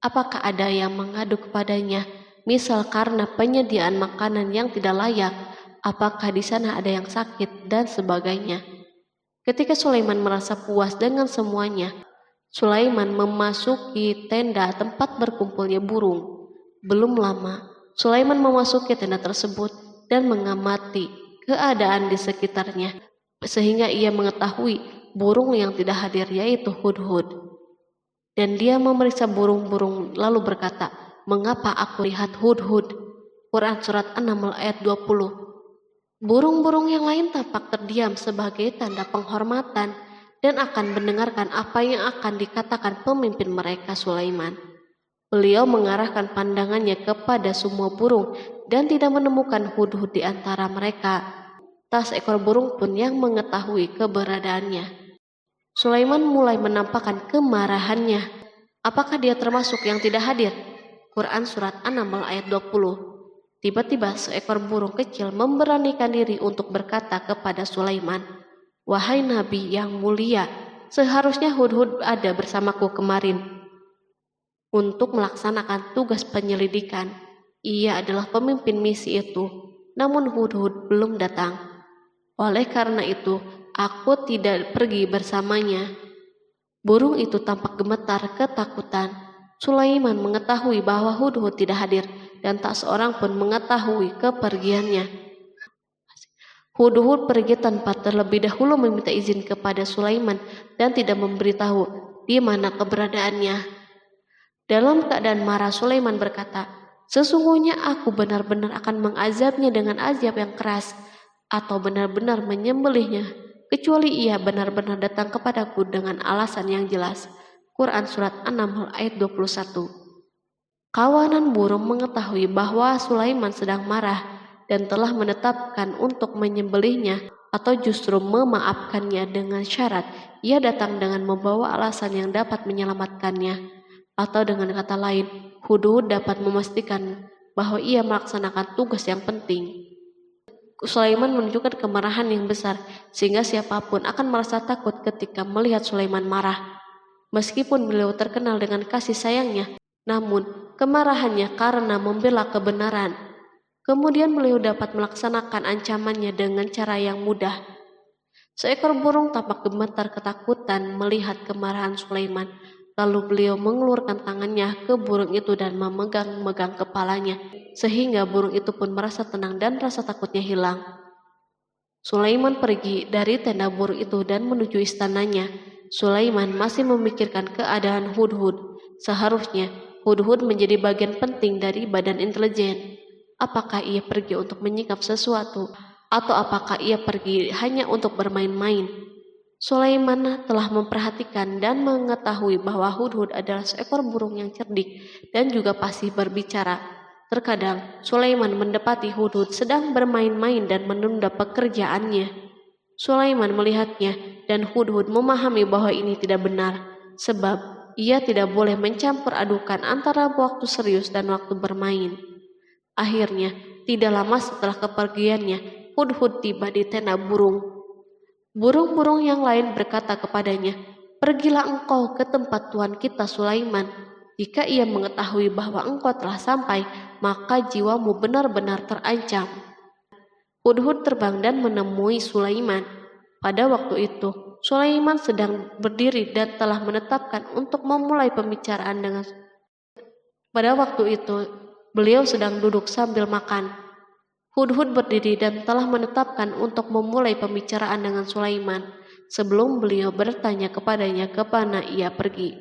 Apakah ada yang mengadu kepadanya, misal karena penyediaan makanan yang tidak layak? Apakah di sana ada yang sakit dan sebagainya? Ketika Sulaiman merasa puas dengan semuanya, Sulaiman memasuki tenda tempat berkumpulnya burung. Belum lama, Sulaiman memasuki tenda tersebut dan mengamati keadaan di sekitarnya, sehingga ia mengetahui burung yang tidak hadir yaitu hudhud. Dan dia memeriksa burung-burung lalu berkata, mengapa aku lihat hudhud? Quran Surat An-Naml ayat 20. Burung-burung yang lain tampak terdiam sebagai tanda penghormatan dan akan mendengarkan apa yang akan dikatakan pemimpin mereka Sulaiman. Beliau mengarahkan pandangannya kepada semua burung dan tidak menemukan hudhud di antara mereka. Tak seekor burung pun yang mengetahui keberadaannya. Sulaiman mulai menampakkan kemarahannya. Apakah dia termasuk yang tidak hadir? Quran Surat An-Naml ayat 20. Tiba-tiba seekor burung kecil memberanikan diri untuk berkata kepada Sulaiman, wahai Nabi yang mulia, seharusnya hudhud ada bersamaku kemarin untuk melaksanakan tugas penyelidikan. Ia adalah pemimpin misi itu, namun hudhud belum datang. Oleh karena itu, aku tidak pergi bersamanya. Burung itu tampak gemetar ketakutan. Sulaiman mengetahui bahwa hudhud tidak hadir dan tak seorang pun mengetahui kepergiannya. Hudhud pergi tanpa terlebih dahulu meminta izin kepada Sulaiman dan tidak memberitahu di mana keberadaannya. Dalam keadaan marah, Sulaiman berkata, sesungguhnya aku benar-benar akan mengazabnya dengan azab yang keras atau benar-benar menyembelihnya, kecuali ia benar-benar datang kepadaku dengan alasan yang jelas. Quran Surat An-Naml ayat 21. Kawanan burung mengetahui bahwa Sulaiman sedang marah dan telah menetapkan untuk menyembelihnya atau justru memaafkannya dengan syarat ia datang dengan membawa alasan yang dapat menyelamatkannya. Atau dengan kata lain, hudhud dapat memastikan bahwa ia melaksanakan tugas yang penting. Sulaiman menunjukkan kemarahan yang besar sehingga siapapun akan merasa takut ketika melihat Sulaiman marah. Meskipun beliau terkenal dengan kasih sayangnya, namun kemarahannya karena membela kebenaran. Kemudian beliau dapat melaksanakan ancamannya dengan cara yang mudah. Seekor burung tampak gemetar ketakutan melihat kemarahan Sulaiman. Lalu beliau mengeluarkan tangannya ke burung itu dan memegang-megang kepalanya, sehingga burung itu pun merasa tenang dan rasa takutnya hilang. Sulaiman pergi dari tenda burung itu dan menuju istananya. Sulaiman masih memikirkan keadaan hudhud. Seharusnya hudhud menjadi bagian penting dari badan intelijen. Apakah ia pergi untuk menyingkap sesuatu, atau apakah ia pergi hanya untuk bermain-main? Sulaiman telah memperhatikan dan mengetahui bahwa Hudhud adalah seekor burung yang cerdik dan juga fasih berbicara. Terkadang Sulaiman mendapati Hudhud sedang bermain-main dan menunda pekerjaannya. Sulaiman melihatnya dan Hudhud memahami bahwa ini tidak benar, sebab ia tidak boleh mencampur adukan antara waktu serius dan waktu bermain. Akhirnya, tidak lama setelah kepergiannya, Hudhud tiba di tenda burung. Burung-burung yang lain berkata kepadanya, "Pergilah engkau ke tempat tuan kita Sulaiman. Jika ia mengetahui bahwa engkau telah sampai, maka jiwamu benar-benar terancam." Hudhud terbang dan menemui Sulaiman. Pada waktu itu, Sulaiman sedang berdiri dan telah menetapkan untuk memulai pembicaraan dengan. Pada waktu itu, beliau sedang duduk sambil makan. Hudhud berdiri dan telah menetapkan untuk memulai pembicaraan dengan Sulaiman sebelum beliau bertanya kepadanya kemana ia pergi.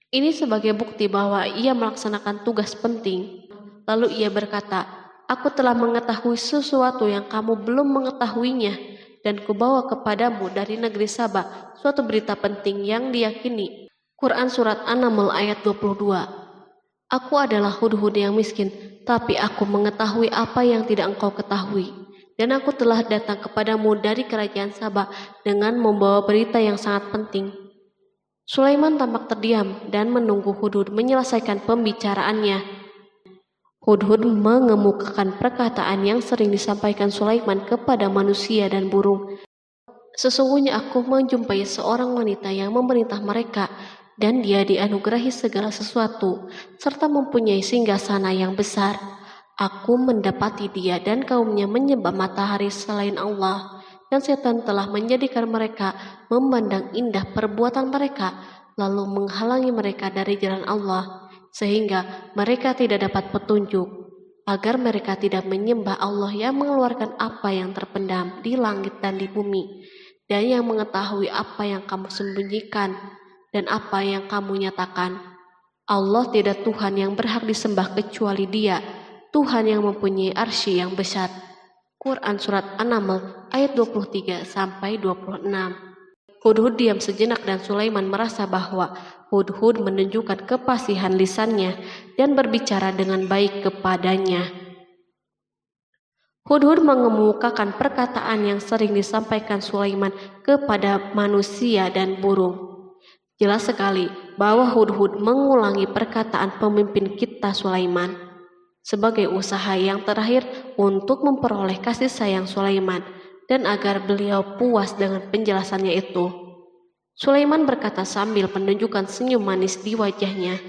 Ini sebagai bukti bahwa ia melaksanakan tugas penting. Lalu ia berkata, "Aku telah mengetahui sesuatu yang kamu belum mengetahuinya, dan kubawa kepadamu dari negeri Saba suatu berita penting yang diyakini." Quran Surat An-Naml ayat 22. Aku adalah Hudhud yang miskin, tapi aku mengetahui apa yang tidak engkau ketahui. Dan aku telah datang kepadamu dari kerajaan Saba dengan membawa berita yang sangat penting. Sulaiman tampak terdiam dan menunggu Hudhud menyelesaikan pembicaraannya. Hudhud mengemukakan perkataan yang sering disampaikan Sulaiman kepada manusia dan burung. Sesungguhnya aku menjumpai seorang wanita yang memerintah mereka, dan dia dianugerahi segala sesuatu, serta mempunyai singgasana yang besar. Aku mendapati dia dan kaumnya menyembah matahari selain Allah, dan setan telah menjadikan mereka memandang indah perbuatan mereka, lalu menghalangi mereka dari jalan Allah, sehingga mereka tidak dapat petunjuk, agar mereka tidak menyembah Allah yang mengeluarkan apa yang terpendam di langit dan di bumi, dan yang mengetahui apa yang kamu sembunyikan dan apa yang kamu nyatakan. Allah tidak Tuhan yang berhak disembah kecuali Dia, Tuhan yang mempunyai arsy yang besar. Quran Surat An-Naml ayat 23-26. Hudhud diam sejenak dan Sulaiman merasa bahwa Hudhud menunjukkan kefasihan lisannya dan berbicara dengan baik kepadanya. Hudhud mengemukakan perkataan yang sering disampaikan Sulaiman kepada manusia dan burung. Jelas sekali bahwa Hudhud mengulangi perkataan pemimpin kita Sulaiman sebagai usaha yang terakhir untuk memperoleh kasih sayang Sulaiman dan agar beliau puas dengan penjelasannya itu. Sulaiman berkata sambil menunjukkan senyum manis di wajahnya,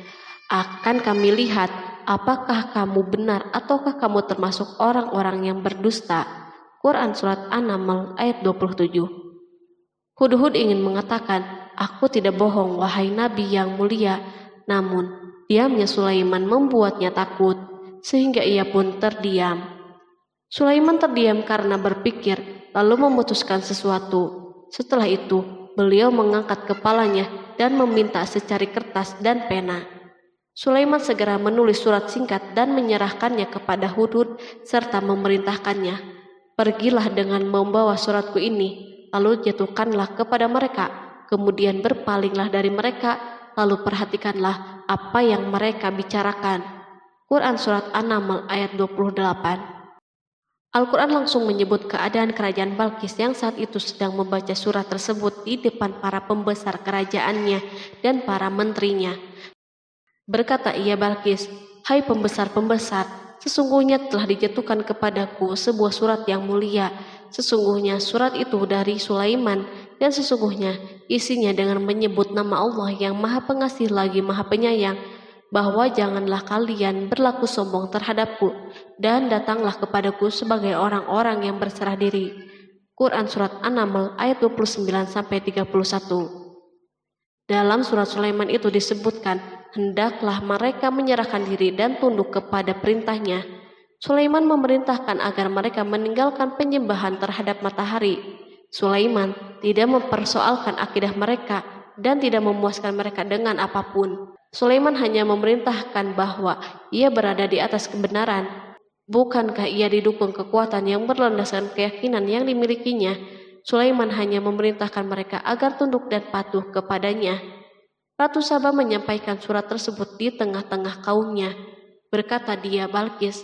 "Akan kami lihat apakah kamu benar ataukah kamu termasuk orang-orang yang berdusta." Quran Surat An-Naml ayat 27. Hudhud ingin mengatakan, "Aku tidak bohong, wahai Nabi yang mulia." Namun, diamnya Sulaiman membuatnya takut, sehingga ia pun terdiam. Sulaiman terdiam karena berpikir, lalu memutuskan sesuatu. Setelah itu, beliau mengangkat kepalanya dan meminta secari kertas dan pena. Sulaiman segera menulis surat singkat dan menyerahkannya kepada Hudhud serta memerintahkannya, "Pergilah dengan membawa suratku ini, lalu jatuhkanlah kepada mereka. Kemudian berpalinglah dari mereka, lalu perhatikanlah apa yang mereka bicarakan." Quran Surat An-Naml ayat 28. Al-Quran langsung menyebut keadaan kerajaan Balqis yang saat itu sedang membaca surat tersebut di depan para pembesar kerajaannya dan para menterinya. Berkata ia Balqis, "Hai pembesar-pembesar, sesungguhnya telah dijatuhkan kepadaku sebuah surat yang mulia. Sesungguhnya surat itu dari Sulaiman, dan sesungguhnya isinya dengan menyebut nama Allah yang Maha Pengasih lagi Maha Penyayang, bahwa janganlah kalian berlaku sombong terhadapku, dan datanglah kepadaku sebagai orang-orang yang berserah diri." Quran Surat An-Naml ayat 29-31. Dalam surat Sulaiman itu disebutkan, hendaklah mereka menyerahkan diri dan tunduk kepada perintahnya. Sulaiman memerintahkan agar mereka meninggalkan penyembahan terhadap matahari. Sulaiman tidak mempersoalkan akidah mereka dan tidak memuaskan mereka dengan apapun. Sulaiman hanya memerintahkan bahwa ia berada di atas kebenaran. Bukankah ia didukung kekuatan yang berlandaskan keyakinan yang dimilikinya? Sulaiman hanya memerintahkan mereka agar tunduk dan patuh kepadanya. Ratu Saba menyampaikan surat tersebut di tengah-tengah kaumnya. Berkata dia, Balkis,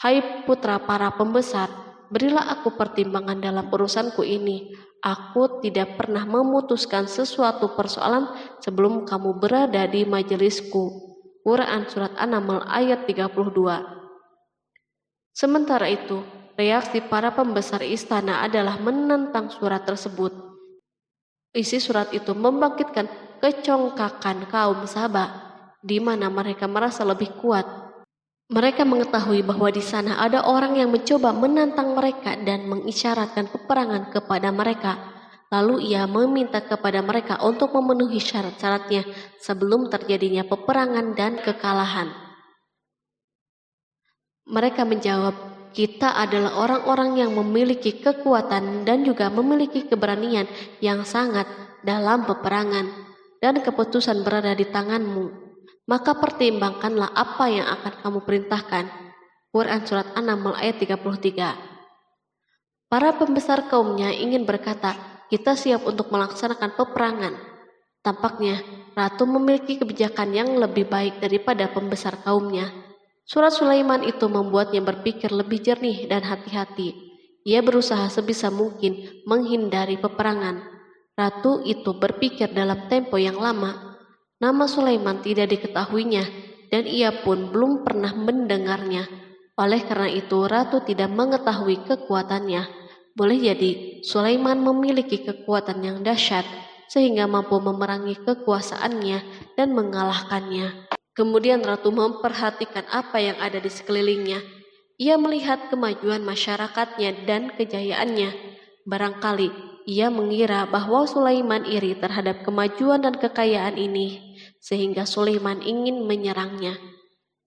"Hai putra para pembesar, berilah aku pertimbangan dalam urusanku ini. Aku tidak pernah memutuskan sesuatu persoalan sebelum kamu berada di majelisku." Quran Surat An-Naml ayat 32. Sementara itu, reaksi para pembesar istana adalah menentang surat tersebut. Isi surat itu membangkitkan kecongkakan kaum Saba, di mana mereka merasa lebih kuat. Mereka mengetahui bahwa di sana ada orang yang mencoba menantang mereka dan mengisyaratkan peperangan kepada mereka. Lalu ia meminta kepada mereka untuk memenuhi syarat-syaratnya sebelum terjadinya peperangan dan kekalahan. Mereka menjawab, "Kita adalah orang-orang yang memiliki kekuatan dan juga memiliki keberanian yang sangat dalam peperangan, dan keputusan berada di tanganmu. Maka pertimbangkanlah apa yang akan kamu perintahkan." Quran Surat An-Naml ayat 33. Para pembesar kaumnya ingin berkata, "Kita siap untuk melaksanakan peperangan." Tampaknya ratu memiliki kebijakan yang lebih baik daripada pembesar kaumnya. Surat Sulaiman itu membuatnya berpikir lebih jernih dan hati-hati. Ia berusaha sebisa mungkin menghindari peperangan. Ratu itu berpikir dalam tempo yang lama. Nama Sulaiman tidak diketahuinya, dan ia pun belum pernah mendengarnya. Oleh karena itu, ratu tidak mengetahui kekuatannya. Boleh jadi Sulaiman memiliki kekuatan yang dahsyat sehingga mampu memerangi kekuasaannya dan mengalahkannya. Kemudian ratu memperhatikan apa yang ada di sekelilingnya. Ia melihat kemajuan masyarakatnya dan kejayaannya. Barangkali ia mengira bahwa Sulaiman iri terhadap kemajuan dan kekayaan ini, sehingga Sulaiman ingin menyerangnya.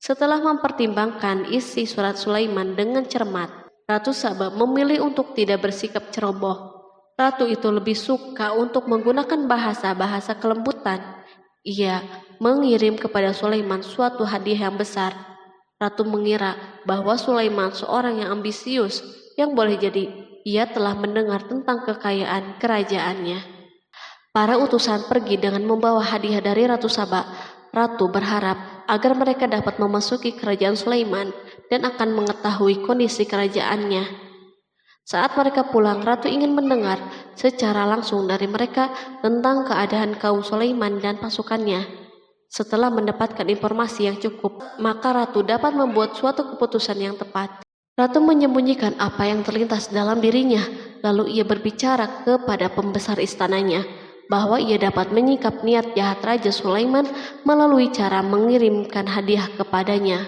Setelah mempertimbangkan isi surat Sulaiman dengan cermat, Ratu Saba memilih untuk tidak bersikap ceroboh. Ratu itu lebih suka untuk menggunakan bahasa-bahasa kelembutan. Ia mengirim kepada Sulaiman suatu hadiah yang besar. Ratu mengira bahwa Sulaiman seorang yang ambisius, yang boleh jadi ia telah mendengar tentang kekayaan kerajaannya. Para utusan pergi dengan membawa hadiah dari Ratu Saba. Ratu berharap agar mereka dapat memasuki kerajaan Sulaiman dan akan mengetahui kondisi kerajaannya. Saat mereka pulang, Ratu ingin mendengar secara langsung dari mereka tentang keadaan kaum Sulaiman dan pasukannya. Setelah mendapatkan informasi yang cukup, maka Ratu dapat membuat suatu keputusan yang tepat. Ratu menyembunyikan apa yang terlintas dalam dirinya, lalu ia berbicara kepada pembesar istananya bahwa ia dapat menyingkap niat jahat Raja Sulaiman melalui cara mengirimkan hadiah kepadanya.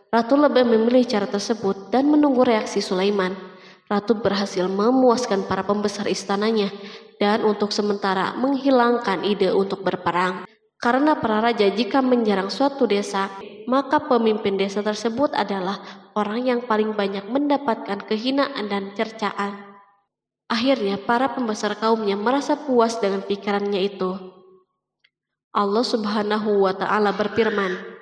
Ratu lebih memilih cara tersebut dan menunggu reaksi Sulaiman. Ratu berhasil memuaskan para pembesar istananya dan untuk sementara menghilangkan ide untuk berperang. Karena para raja jika menyerang suatu desa, maka pemimpin desa tersebut adalah orang yang paling banyak mendapatkan kehinaan dan cercaan. Akhirnya para pembesar kaumnya merasa puas dengan pikirannya itu. Allah Subhanahu wa Ta'ala berfirman,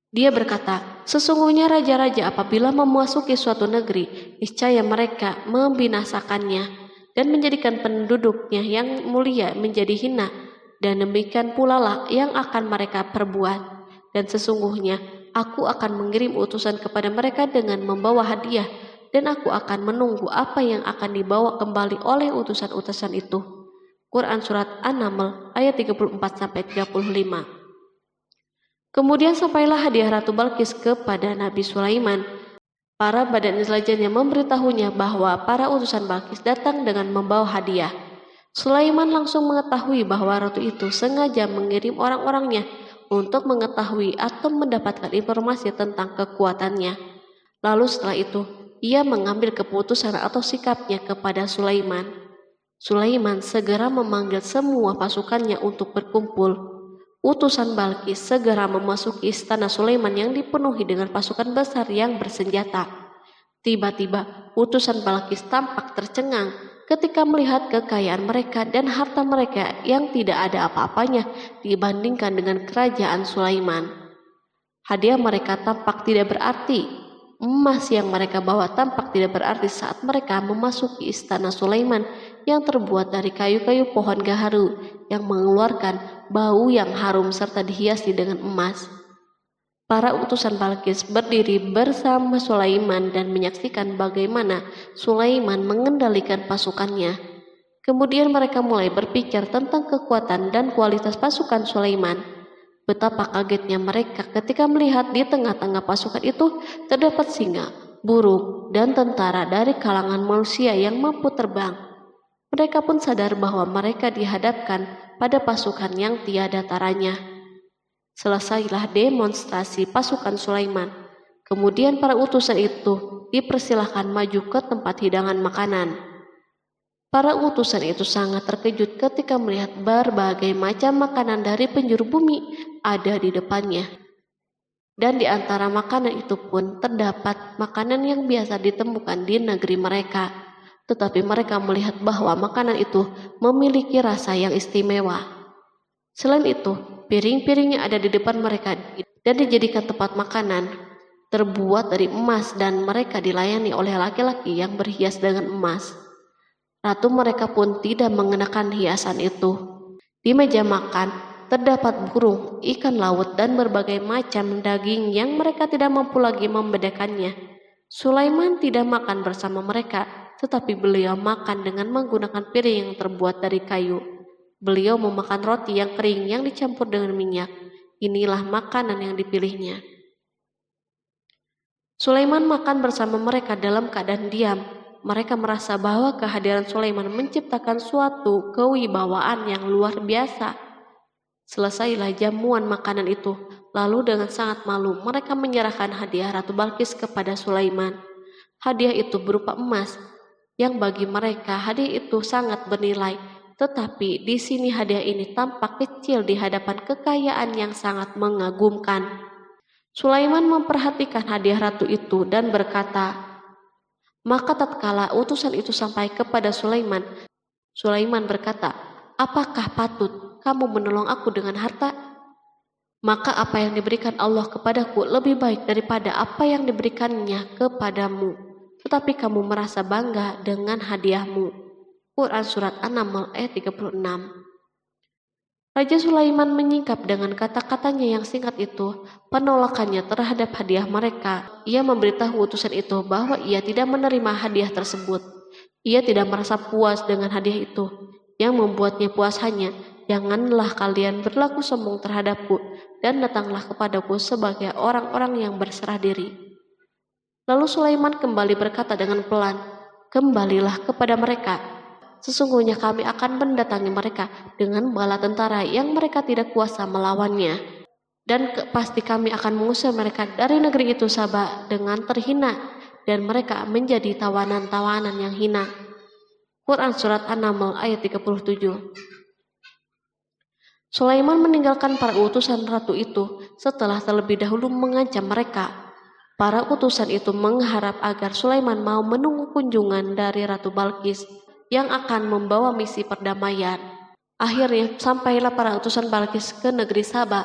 Dia berkata, "Sesungguhnya raja-raja apabila memasuki suatu negeri, niscaya mereka membinasakannya dan menjadikan penduduknya yang mulia menjadi hina, dan demikian pula lah yang akan mereka perbuat. Dan sesungguhnya aku akan mengirim utusan kepada mereka dengan membawa hadiah, dan aku akan menunggu apa yang akan dibawa kembali oleh utusan-utusan itu." Quran Surat An-Naml ayat 34-35. Kemudian sampailah hadiah Ratu Balkis kepada Nabi Sulaiman. Para badan intelijennya memberitahunya bahwa para utusan Balkis datang dengan membawa hadiah. Sulaiman langsung mengetahui bahwa ratu itu sengaja mengirim orang-orangnya untuk mengetahui atau mendapatkan informasi tentang kekuatannya. Lalu setelah itu, ia mengambil keputusan atau sikapnya kepada Sulaiman. Sulaiman segera memanggil semua pasukannya untuk berkumpul. Utusan Balkis segera memasuki istana Sulaiman yang dipenuhi dengan pasukan besar yang bersenjata. Tiba-tiba, utusan Balkis tampak tercengang ketika melihat kekayaan mereka dan harta mereka yang tidak ada apa-apanya dibandingkan dengan kerajaan Sulaiman. Hadiah mereka tampak tidak berarti. Emas yang mereka bawa tampak tidak berarti saat mereka memasuki istana Sulaiman yang terbuat dari kayu-kayu pohon gaharu yang mengeluarkan bau yang harum serta dihiasi dengan emas. Para utusan Balkis berdiri bersama Sulaiman dan menyaksikan bagaimana Sulaiman mengendalikan pasukannya. Kemudian mereka mulai berpikir tentang kekuatan dan kualitas pasukan Sulaiman. Betapa kagetnya mereka ketika melihat di tengah-tengah pasukan itu terdapat singa, burung, dan tentara dari kalangan manusia yang mampu terbang. Mereka pun sadar bahwa mereka dihadapkan pada pasukan yang tiada taranya. Selesailah demonstrasi pasukan Sulaiman. Kemudian para utusan itu dipersilahkan maju ke tempat hidangan makanan. Para utusan itu sangat terkejut ketika melihat berbagai macam makanan dari penjuru bumi ada di depannya. Dan di antara makanan itu pun terdapat makanan yang biasa ditemukan di negeri mereka. Tetapi mereka melihat bahwa makanan itu memiliki rasa yang istimewa. Selain itu, piring-piring yang ada di depan mereka dan dijadikan tempat makanan terbuat dari emas dan mereka dilayani oleh laki-laki yang berhias dengan emas. Ratu mereka pun tidak mengenakan hiasan itu. Di meja makan terdapat burung, ikan laut, dan berbagai macam daging yang mereka tidak mampu lagi membedakannya. Sulaiman tidak makan bersama mereka, tetapi beliau makan dengan menggunakan piring yang terbuat dari kayu. Beliau memakan roti yang kering yang dicampur dengan minyak. Inilah makanan yang dipilihnya. Sulaiman makan bersama mereka dalam keadaan diam. Mereka merasa bahwa kehadiran Sulaiman menciptakan suatu kewibawaan yang luar biasa. Selesailah jamuan makanan itu. Lalu dengan sangat malu mereka menyerahkan hadiah Ratu Balkis kepada Sulaiman. Hadiah itu berupa emas, yang bagi mereka hadiah itu sangat bernilai. Tetapi di sini hadiah ini tampak kecil di hadapan kekayaan yang sangat mengagumkan. Sulaiman memperhatikan hadiah ratu itu dan berkata, maka tatkala utusan itu sampai kepada Sulaiman, Sulaiman berkata, apakah patut kamu menolong aku dengan harta? Maka apa yang diberikan Allah kepadaku lebih baik daripada apa yang diberikannya kepadamu. Tetapi kamu merasa bangga dengan hadiahmu. Quran Surat An-Naml ayat 36. Raja Sulaiman menyingkap dengan kata-katanya yang singkat itu penolakannya terhadap hadiah mereka. Ia memberitahu utusan itu bahwa ia tidak menerima hadiah tersebut. Ia tidak merasa puas dengan hadiah itu. Yang membuatnya puas hanya, janganlah kalian berlaku sombong terhadapku dan datanglah kepadaku sebagai orang-orang yang berserah diri. Lalu Sulaiman kembali berkata dengan pelan, kembalilah kepada mereka. Sesungguhnya kami akan mendatangi mereka dengan bala tentara yang mereka tidak kuasa melawannya. Dan pasti kami akan mengusir mereka dari negeri itu Saba dengan terhina dan mereka menjadi tawanan-tawanan yang hina. Quran Surat An-Naml ayat 37. Sulaiman meninggalkan para utusan ratu itu setelah terlebih dahulu mengancam mereka. Para utusan itu mengharap agar Sulaiman mau menunggu kunjungan dari Ratu Balkis yang akan membawa misi perdamaian. Akhirnya sampailah para utusan Balkis ke negeri Saba.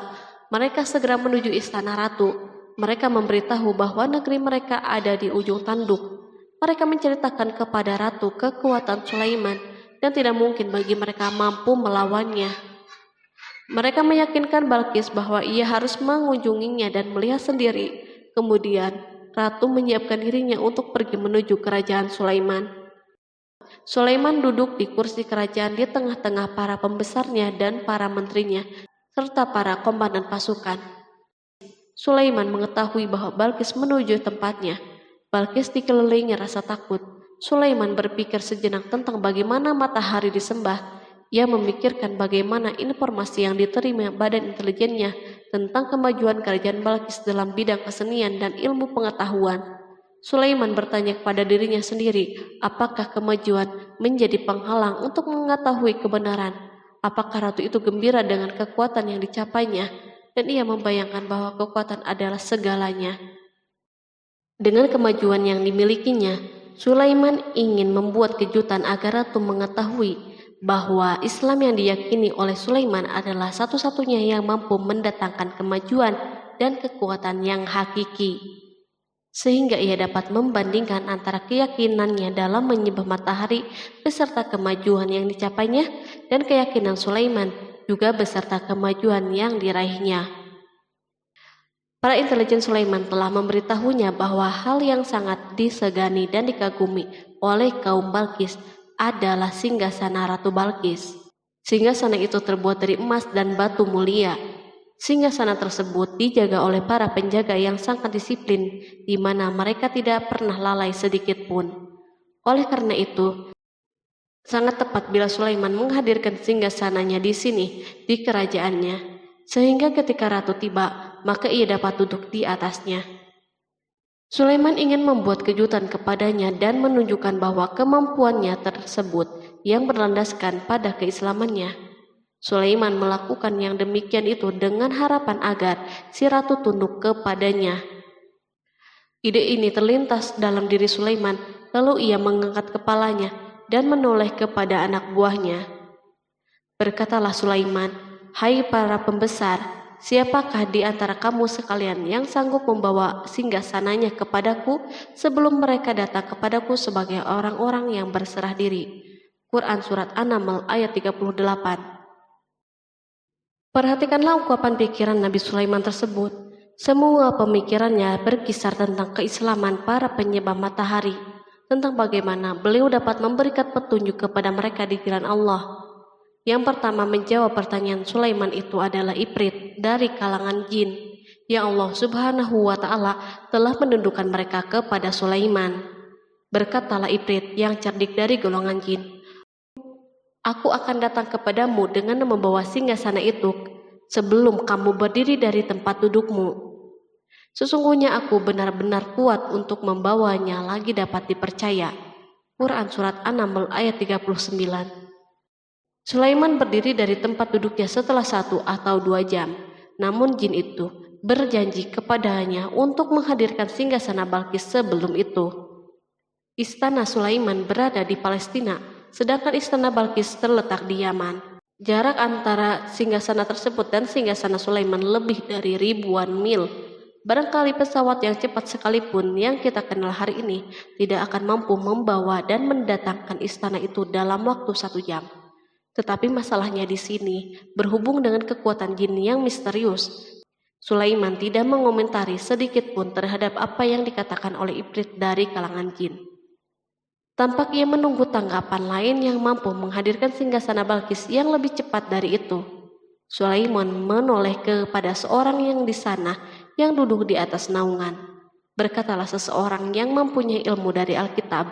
Mereka segera menuju istana ratu. Mereka memberitahu bahwa negeri mereka ada di ujung tanduk. Mereka menceritakan kepada ratu kekuatan Sulaiman dan tidak mungkin bagi mereka mampu melawannya. Mereka meyakinkan Balkis bahwa ia harus mengunjunginya dan melihat sendiri. Kemudian ratu menyiapkan dirinya untuk pergi menuju kerajaan Sulaiman. Sulaiman duduk di kursi kerajaan di tengah-tengah para pembesarnya dan para menterinya, serta para komandan pasukan. Sulaiman mengetahui bahwa Balkis menuju tempatnya. Balkis dikelilingi rasa takut. Sulaiman berpikir sejenak tentang bagaimana matahari disembah. Ia memikirkan bagaimana informasi yang diterima badan intelijennya tentang kemajuan kerajaan Balkis dalam bidang kesenian dan ilmu pengetahuan. Sulaiman bertanya kepada dirinya sendiri, apakah kemajuan menjadi penghalang untuk mengetahui kebenaran? Apakah ratu itu gembira dengan kekuatan yang dicapainya? Dan ia membayangkan bahwa kekuatan adalah segalanya. Dengan kemajuan yang dimilikinya, Sulaiman ingin membuat kejutan agar ratu mengetahui bahwa Islam yang diyakini oleh Sulaiman adalah satu-satunya yang mampu mendatangkan kemajuan dan kekuatan yang hakiki. sehingga ia dapat membandingkan antara keyakinannya dalam menyembah matahari beserta kemajuan yang dicapainya dan keyakinan Sulaiman juga beserta kemajuan yang diraihnya. Para intelijen Sulaiman telah memberitahunya bahwa hal yang sangat disegani dan dikagumi oleh kaum Balkis adalah singgasana Ratu Balkis. Singgasana itu terbuat dari emas dan batu mulia. Singgasana tersebut dijaga oleh para penjaga yang sangat disiplin, di mana mereka tidak pernah lalai sedikit pun. Oleh karena itu, sangat tepat bila Sulaiman menghadirkan singgasananya di sini, di kerajaannya, sehingga ketika ratu tiba, maka ia dapat duduk di atasnya. Sulaiman ingin membuat kejutan kepadanya dan menunjukkan bahwa kemampuannya tersebut yang berlandaskan pada keislamannya. Sulaiman melakukan yang demikian itu dengan harapan agar si ratu tunduk kepadanya. Ide ini terlintas dalam diri Sulaiman, lalu ia mengangkat kepalanya dan menoleh kepada anak buahnya. Berkatalah Sulaiman, "Hai para pembesar, siapakah di antara kamu sekalian yang sanggup membawa singgasananya kepadaku sebelum mereka datang kepadaku sebagai orang-orang yang berserah diri?" Quran Surat An-Naml ayat 38. Perhatikanlah ungkapan pikiran Nabi Sulaiman tersebut. Semua pemikirannya berkisar tentang keislaman para penyembah matahari, tentang bagaimana beliau dapat memberikan petunjuk kepada mereka di jalan Allah. Yang pertama menjawab pertanyaan Sulaiman itu adalah Ifrit dari kalangan jin, yang Allah Subhanahu wa Ta'ala telah menundukkan mereka kepada Sulaiman. Berkatalah Ifrit yang cerdik dari golongan jin, "Aku akan datang kepadamu dengan membawa singgasana itu sebelum kamu berdiri dari tempat dudukmu. Sesungguhnya aku benar-benar kuat untuk membawanya lagi dapat dipercaya." Quran Surat An-Naml ayat 39. Sulaiman berdiri dari tempat duduknya setelah 1 atau 2 jam. Namun jin itu berjanji kepadanya untuk menghadirkan singgasana Balkis sebelum itu. Istana Sulaiman berada di Palestina, sedangkan istana Balkis terletak di Yaman. Jarak antara singgasana tersebut dan singgasana Sulaiman lebih dari ribuan mil. Barangkali pesawat yang cepat sekalipun yang kita kenal hari ini tidak akan mampu membawa dan mendatangkan istana itu dalam waktu 1 jam. Tetapi masalahnya di sini berhubung dengan kekuatan jin yang misterius. Sulaiman tidak mengomentari sedikit pun terhadap apa yang dikatakan oleh Ifrit dari kalangan jin. Tampak ia menunggu tanggapan lain yang mampu menghadirkan singgasana Balkis yang lebih cepat dari itu. Sulaiman menoleh kepada seorang yang di sana yang duduk di atas naungan. Berkatalah seseorang yang mempunyai ilmu dari Alkitab,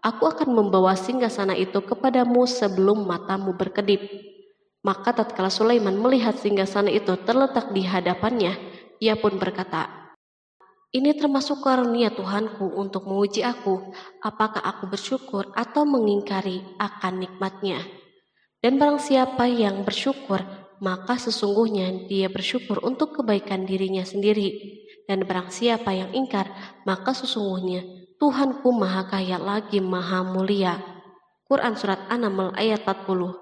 "Aku akan membawa singgasana itu kepadamu sebelum matamu berkedip." Maka tatkala Sulaiman melihat singgasana itu terletak di hadapannya, ia pun berkata, "Ini termasuk karunia Tuhanku untuk menguji aku, apakah aku bersyukur atau mengingkari akan nikmatnya. Dan barang siapa yang bersyukur, maka sesungguhnya dia bersyukur untuk kebaikan dirinya sendiri. Dan barang siapa yang ingkar, maka sesungguhnya Tuhanku maha kaya lagi maha mulia." Quran Surat An-Naml ayat 40.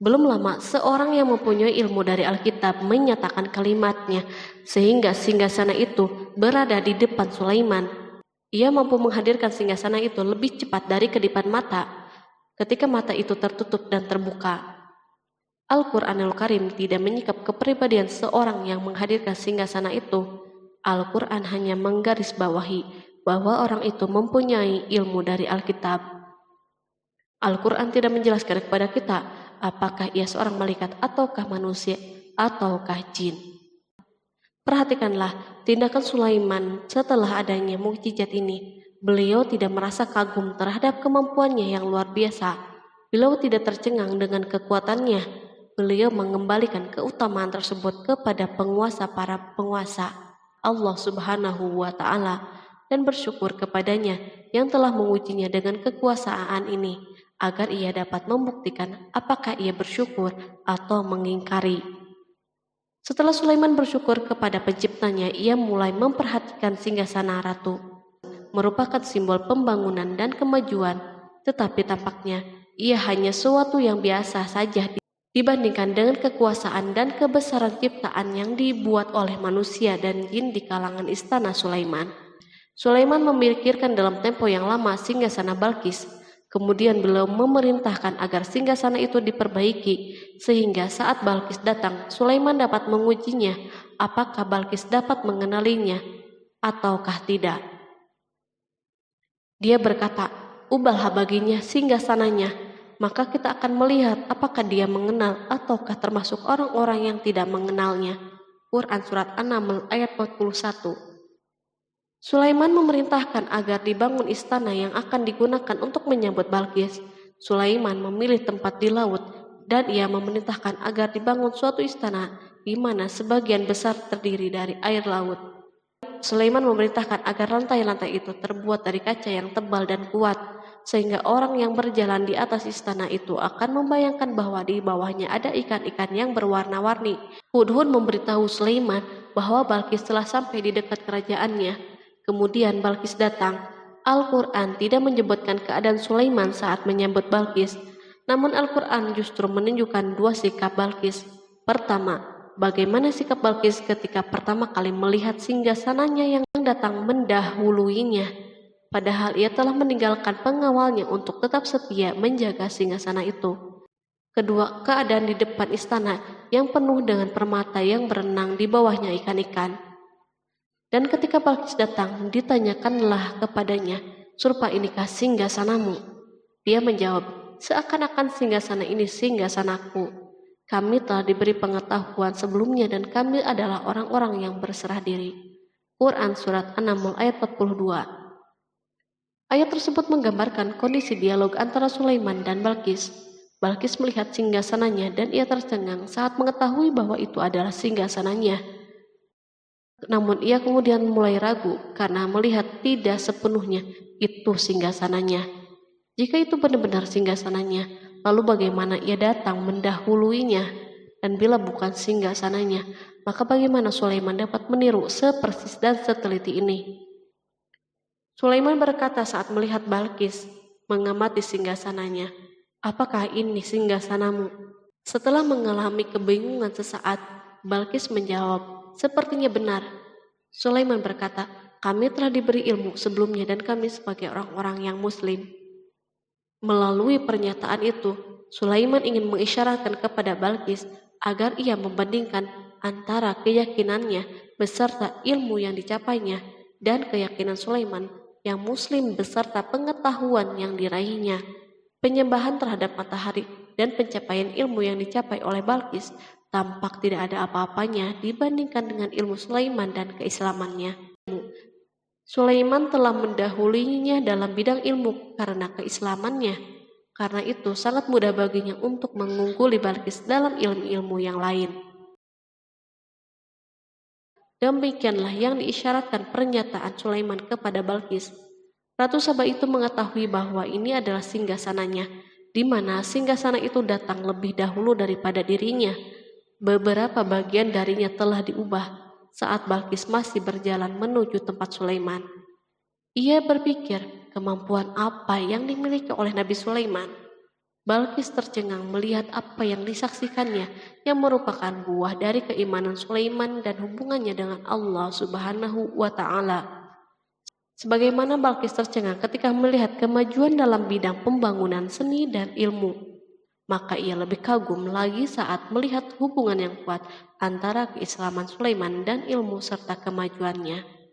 Belum lama, seorang yang mempunyai ilmu dari Alkitab menyatakan kalimatnya, sehingga singgasana itu berada di depan Sulaiman. Ia mampu menghadirkan singgasana itu lebih cepat dari kedipan mata, ketika mata itu tertutup dan terbuka. Al-Quranul Karim tidak menyikap kepribadian seorang yang menghadirkan singgasana itu. Al-Quran hanya menggarisbawahi bahwa orang itu mempunyai ilmu dari Alkitab. Al-Quran tidak menjelaskan kepada kita apakah ia seorang malaikat ataukah manusia ataukah jin. Perhatikanlah tindakan Sulaiman setelah adanya mukjizat ini. Beliau tidak merasa kagum terhadap kemampuannya yang luar biasa. Beliau tidak tercengang dengan kekuatannya. Beliau mengembalikan keutamaan tersebut kepada penguasa para penguasa, Allah Subhanahu wa Ta'ala, dan bersyukur kepadanya yang telah mengujinya dengan kekuasaan ini, agar ia dapat membuktikan apakah ia bersyukur atau mengingkari. Setelah Sulaiman bersyukur kepada penciptanya, ia mulai memperhatikan singgasana ratu. Merupakan simbol pembangunan dan kemajuan, tetapi tampaknya ia hanya sesuatu yang biasa saja dibandingkan dengan kekuasaan dan kebesaran ciptaan yang dibuat oleh manusia dan jin di kalangan istana Sulaiman. Sulaiman memikirkan dalam tempo yang lama singgasana Balkis. Kemudian beliau memerintahkan agar singgasana itu diperbaiki, sehingga saat Balkis datang, Sulaiman dapat mengujinya apakah Balkis dapat mengenalinya ataukah tidak. Dia berkata, "Ubahlah baginya singgasananya, maka kita akan melihat apakah dia mengenal ataukah termasuk orang-orang yang tidak mengenalnya." Quran Surat An-Naml ayat 41. Sulaiman memerintahkan agar dibangun istana yang akan digunakan untuk menyambut Balkis. Sulaiman memilih tempat di laut dan ia memerintahkan agar dibangun suatu istana di mana sebagian besar terdiri dari air laut. Sulaiman memerintahkan agar lantai-lantai itu terbuat dari kaca yang tebal dan kuat, sehingga orang yang berjalan di atas istana itu akan membayangkan bahwa di bawahnya ada ikan-ikan yang berwarna-warni. Hudhud memberitahu Sulaiman bahwa Balkis telah sampai di dekat kerajaannya. Kemudian Balkis datang. Al-Quran tidak menyebutkan keadaan Sulaiman saat menyambut Balkis, namun Al-Quran justru menunjukkan dua sikap Balkis. Pertama, bagaimana sikap Balkis ketika pertama kali melihat singgasananya yang datang mendahuluinya, padahal ia telah meninggalkan pengawalnya untuk tetap setia menjaga singgasana itu. Kedua, keadaan di depan istana yang penuh dengan permata yang berenang di bawahnya ikan-ikan. Dan ketika Balkis datang, ditanyakanlah kepadanya, "Serupa inikah singgasanamu?" Dia menjawab, "Seakan-akan singgasana ini singgasanaku. Kami telah diberi pengetahuan sebelumnya dan kami adalah orang-orang yang berserah diri." Quran Surat An-Naml ayat 42. Ayat tersebut menggambarkan kondisi dialog antara Sulaiman dan Balkis. Balkis melihat singgasananya dan ia tercengang saat mengetahui bahwa itu adalah singgasananya. Namun ia kemudian mulai ragu karena melihat tidak sepenuhnya itu singgasananya. Jika itu benar-benar singgasananya, lalu bagaimana ia datang mendahuluinya? Dan bila bukan singgasananya, maka bagaimana Sulaiman dapat meniru sepersis dan seteliti ini? Sulaiman berkata saat melihat Balkis mengamati singgasananya, "Apakah ini singgasanamu?" Setelah mengalami kebingungan sesaat, Balkis menjawab, "Sepertinya benar." Sulaiman berkata, "Kami telah diberi ilmu sebelumnya dan kami sebagai orang-orang yang muslim." Melalui pernyataan itu, Sulaiman ingin mengisyaratkan kepada Balkis agar ia membandingkan antara keyakinannya beserta ilmu yang dicapainya dan keyakinan Sulaiman yang muslim beserta pengetahuan yang diraihnya. Penyembahan terhadap matahari dan pencapaian ilmu yang dicapai oleh Balkis tampak tidak ada apa-apanya dibandingkan dengan ilmu Sulaiman dan keislamannya. Sulaiman telah mendahulinya dalam bidang ilmu karena keislamannya. Karena itu sangat mudah baginya untuk mengungguli Balkis dalam ilmu-ilmu yang lain. Demikianlah yang diisyaratkan pernyataan Sulaiman kepada Balkis. Ratu Saba itu mengetahui bahwa ini adalah singgasananya, di mana singgasana itu datang lebih dahulu daripada dirinya. Beberapa bagian darinya telah diubah saat Balkis masih berjalan menuju tempat Sulaiman. Ia berpikir kemampuan apa yang dimiliki oleh Nabi Sulaiman. Balkis tercengang melihat apa yang disaksikannya yang merupakan buah dari keimanan Sulaiman dan hubungannya dengan Allah Subhanahu wa Ta'ala. Sebagaimana Balkis tercengang ketika melihat kemajuan dalam bidang pembangunan seni dan ilmu, maka ia lebih kagum lagi saat melihat hubungan yang kuat antara keislaman Sulaiman dan ilmu serta kemajuannya.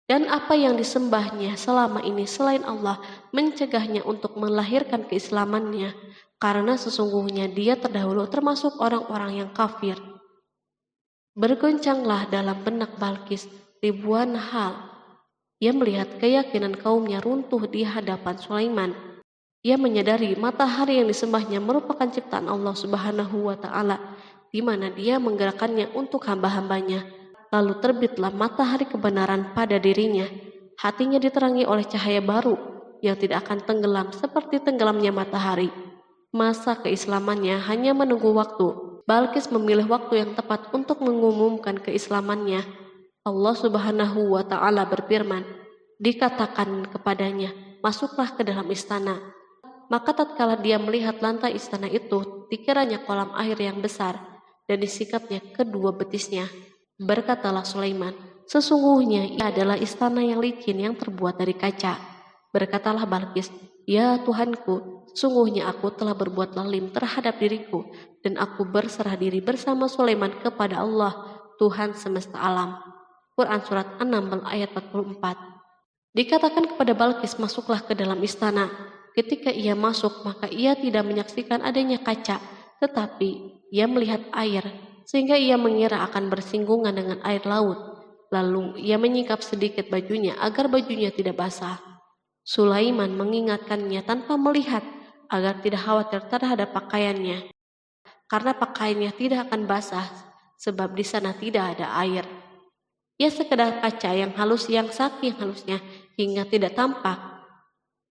Dan apa yang disembahnya selama ini selain Allah mencegahnya untuk melahirkan keislamannya, karena sesungguhnya dia terdahulu termasuk orang-orang yang kafir. Bergoncanglah dalam benak Balkis ribuan hal. Ia melihat keyakinan kaumnya runtuh di hadapan Sulaiman. Ia menyadari matahari yang disembahnya merupakan ciptaan Allah Subhanahu wa Ta'ala, di mana dia menggerakkannya untuk hamba-hambanya. Lalu terbitlah matahari kebenaran pada dirinya. Hatinya diterangi oleh cahaya baru yang tidak akan tenggelam seperti tenggelamnya matahari. Masa keislamannya hanya menunggu waktu. Balkis memilih waktu yang tepat untuk mengumumkan keislamannya. Allah Subhanahu wa Ta'ala berfirman, dikatakan kepadanya, "Masuklah ke dalam istana." Maka tatkala dia melihat lantai istana itu, dikiranya kolam air yang besar dan disikapnya kedua betisnya. Berkatalah Sulaiman, Sesungguhnya ia adalah istana yang licin yang terbuat dari kaca. Berkatalah Balqis, "Ya Tuhanku, sesungguhnya aku telah berbuat zalim terhadap diriku, dan aku berserah diri bersama Sulaiman kepada Allah, Tuhan semesta alam." Quran Surat 6 ayat 44. Dikatakan kepada Balqis, masuklah ke dalam istana. Ketika ia masuk, maka ia tidak menyaksikan adanya kaca, tetapi ia melihat air, sehingga ia mengira akan bersinggungan dengan air laut. Lalu ia menyingkap sedikit bajunya agar bajunya tidak basah. Sulaiman mengingatkannya tanpa melihat agar tidak khawatir terhadap pakaiannya, karena pakaiannya tidak akan basah sebab di sana tidak ada air. Ia sekedar kaca yang halus yang saking halusnya hingga tidak tampak.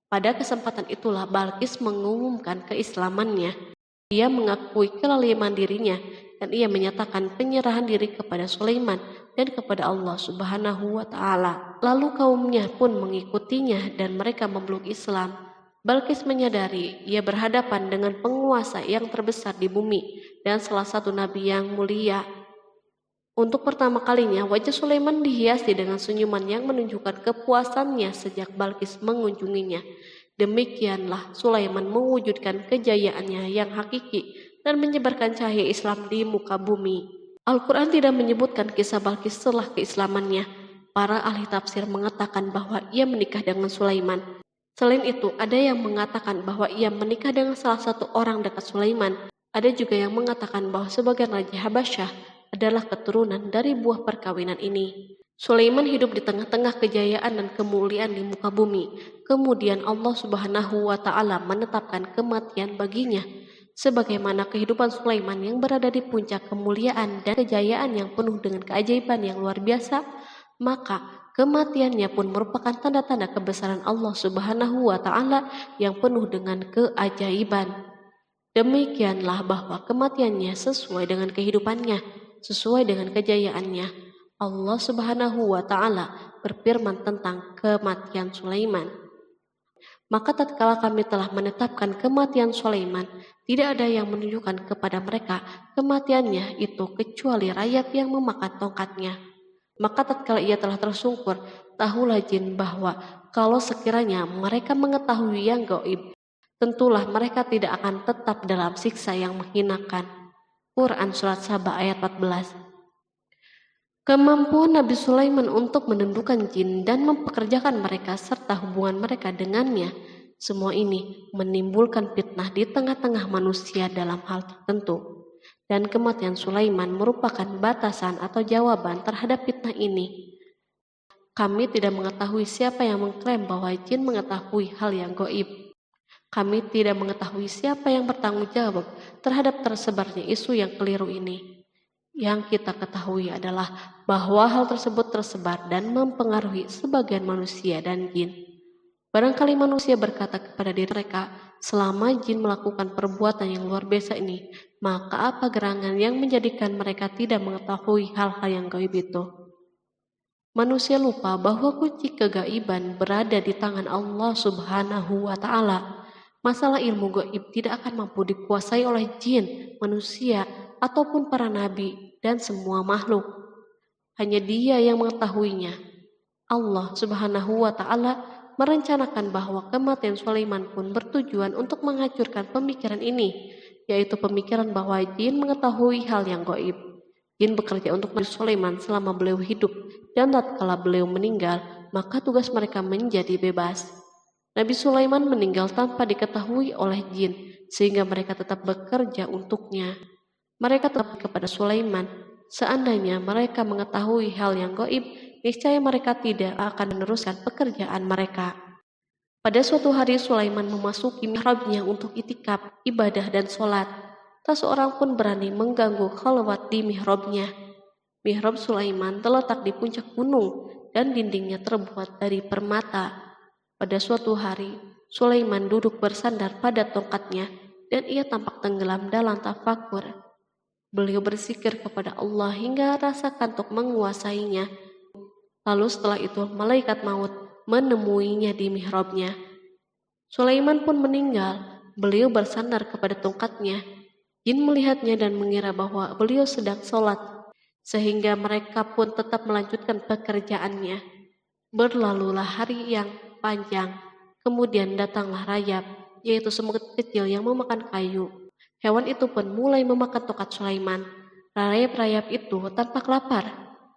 Pada kesempatan itulah Balqis mengumumkan keislamannya. Ia mengakui kelaliman dirinya dan ia menyatakan penyerahan diri kepada Sulaiman dan kepada Allah Subhanahu wa Ta'ala. Lalu kaumnya pun mengikutinya dan mereka memeluk Islam. Balqis menyadari ia berhadapan dengan penguasa yang terbesar di bumi dan salah satu nabi yang mulia. Untuk pertama kalinya wajah Sulaiman dihiasi dengan senyuman yang menunjukkan kepuasannya sejak Balqis mengunjunginya. Demikianlah Sulaiman mewujudkan kejayaannya yang hakiki dan menyebarkan cahaya Islam di muka bumi. Al-Quran tidak menyebutkan kisah Balqis setelah keislamannya. Para ahli tafsir mengatakan bahwa ia menikah dengan Sulaiman. Selain itu, ada yang mengatakan bahwa ia menikah dengan salah satu orang dekat Sulaiman. Ada juga yang mengatakan bahwa sebagian Raja Habasyah adalah keturunan dari buah perkawinan ini. Sulaiman hidup di tengah-tengah kejayaan dan kemuliaan di muka bumi. Kemudian Allah Subhanahu wa Ta'ala menetapkan kematian baginya. Sebagaimana kehidupan Sulaiman yang berada di puncak kemuliaan dan kejayaan yang penuh dengan keajaiban yang luar biasa, maka kematiannya pun merupakan tanda-tanda kebesaran Allah Subhanahu wa Ta'ala yang penuh dengan keajaiban. Demikianlah bahwa kematiannya sesuai dengan kehidupannya, sesuai dengan kejayaannya. Allah Subhanahu wa Ta'ala berfirman tentang kematian Sulaiman. Maka tatkala kami telah menetapkan kematian Sulaiman, tidak ada yang menunjukkan kepada mereka kematiannya itu kecuali rayap yang memakan tongkatnya. Maka tatkala ia telah tersungkur, tahulah jin bahwa kalau sekiranya mereka mengetahui yang gaib, tentulah mereka tidak akan tetap dalam siksa yang menghinakan. Quran Surat Saba ayat 14. Kemampuan Nabi Sulaiman untuk menundukkan jin dan mempekerjakan mereka serta hubungan mereka dengannya, semua ini menimbulkan fitnah di tengah-tengah manusia dalam hal tertentu. Dan kematian Sulaiman merupakan batasan atau jawaban terhadap fitnah ini. Kami tidak mengetahui siapa yang mengklaim bahwa jin mengetahui hal yang gaib. Kami tidak mengetahui siapa yang bertanggung jawab terhadap tersebarnya isu yang keliru ini. Yang kita ketahui adalah bahwa hal tersebut tersebar dan mempengaruhi sebagian manusia dan jin. Barangkali manusia berkata kepada diri mereka, selama jin melakukan perbuatan yang luar biasa ini, maka apa gerangan yang menjadikan mereka tidak mengetahui hal-hal yang gaib itu? Manusia lupa bahwa kunci kegaiban berada di tangan Allah Subhanahu wa Ta'ala. Masalah ilmu gaib tidak akan mampu dikuasai oleh jin, manusia, ataupun para nabi dan semua makhluk. Hanya Dia yang mengetahuinya. Allah Subhanahu wa Ta'ala merencanakan bahwa kematian Sulaiman pun bertujuan untuk menghancurkan pemikiran ini, yaitu pemikiran bahwa jin mengetahui hal yang gaib. Jin bekerja untuk Nabi Sulaiman selama beliau hidup, dan tatkala beliau meninggal, maka tugas mereka menjadi bebas. Nabi Sulaiman meninggal tanpa diketahui oleh jin, sehingga mereka tetap bekerja untuknya. Mereka tetap kepada Sulaiman. Seandainya mereka mengetahui hal yang gaib, niscaya mereka tidak akan meneruskan pekerjaan mereka. Pada suatu hari Sulaiman memasuki mihrabnya untuk itikaf, ibadah dan sholat. Tak seorang pun berani mengganggu khalwat di mihrabnya. Mihrab Sulaiman terletak di puncak gunung dan dindingnya terbuat dari permata. Pada suatu hari, Sulaiman duduk bersandar pada tongkatnya dan ia tampak tenggelam dalam tafakur. Beliau berzikir kepada Allah hingga rasa kantuk menguasainya. Lalu setelah itu malaikat maut menemuinya di mihrabnya. Sulaiman pun meninggal. Beliau bersandar kepada tongkatnya. Jin melihatnya dan mengira bahwa beliau sedang sholat. sehingga mereka pun tetap melanjutkan pekerjaannya. Berlalulah hari yang panjang, kemudian datanglah rayap, yaitu semut kecil yang memakan kayu. Hewan itu pun mulai memakan tongkat Sulaiman. Rayap-rayap itu tampak lapar.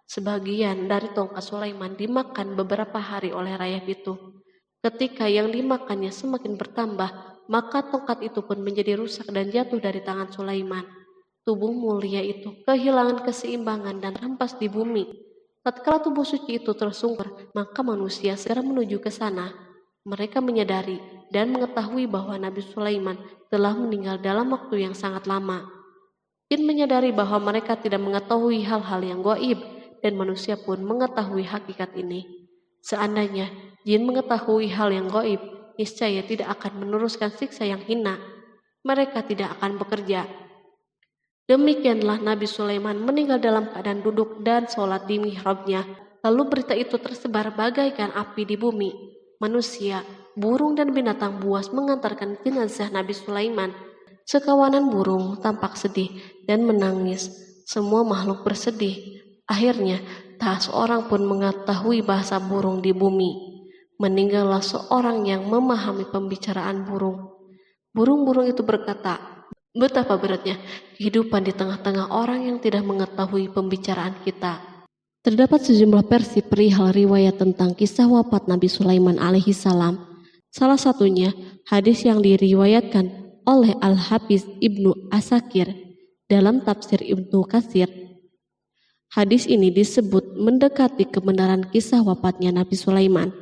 Sebagian dari tongkat Sulaiman dimakan beberapa hari oleh rayap itu. Ketika yang dimakannya semakin bertambah, maka tongkat itu pun menjadi rusak dan jatuh dari tangan Sulaiman. Tubuh mulia itu kehilangan keseimbangan dan terhempas di bumi. Tatkala tubuh suci itu tersungkur, maka manusia segera menuju ke sana. Mereka menyadari dan mengetahui bahwa Nabi Sulaiman telah meninggal dalam waktu yang sangat lama. Jin menyadari bahwa mereka tidak mengetahui hal-hal yang gaib, dan manusia pun mengetahui hakikat ini. Seandainya jin mengetahui hal yang gaib, niscaya tidak akan meneruskan siksa yang hina. Mereka tidak akan bekerja. Demikianlah Nabi Sulaiman meninggal dalam keadaan duduk dan sholat di mihrabnya. Lalu berita itu tersebar bagaikan api di bumi. Manusia, burung dan binatang buas mengantarkan jenazah Nabi Sulaiman. Sekawanan burung tampak sedih dan menangis. Semua makhluk bersedih. Akhirnya, tak seorang pun mengetahui bahasa burung di bumi. Meninggallah seorang yang memahami pembicaraan burung. Burung-burung itu berkata, "Betapa beratnya kehidupan di tengah-tengah orang yang tidak mengetahui pembicaraan kita." Terdapat sejumlah versi perihal riwayat tentang kisah wafat Nabi Sulaiman alaihi salam. Salah satunya hadis yang diriwayatkan oleh Al-Hafiz Ibnu Asakir dalam tafsir Ibnu Katsir. Hadis ini disebut mendekati kebenaran kisah wafatnya Nabi Sulaiman.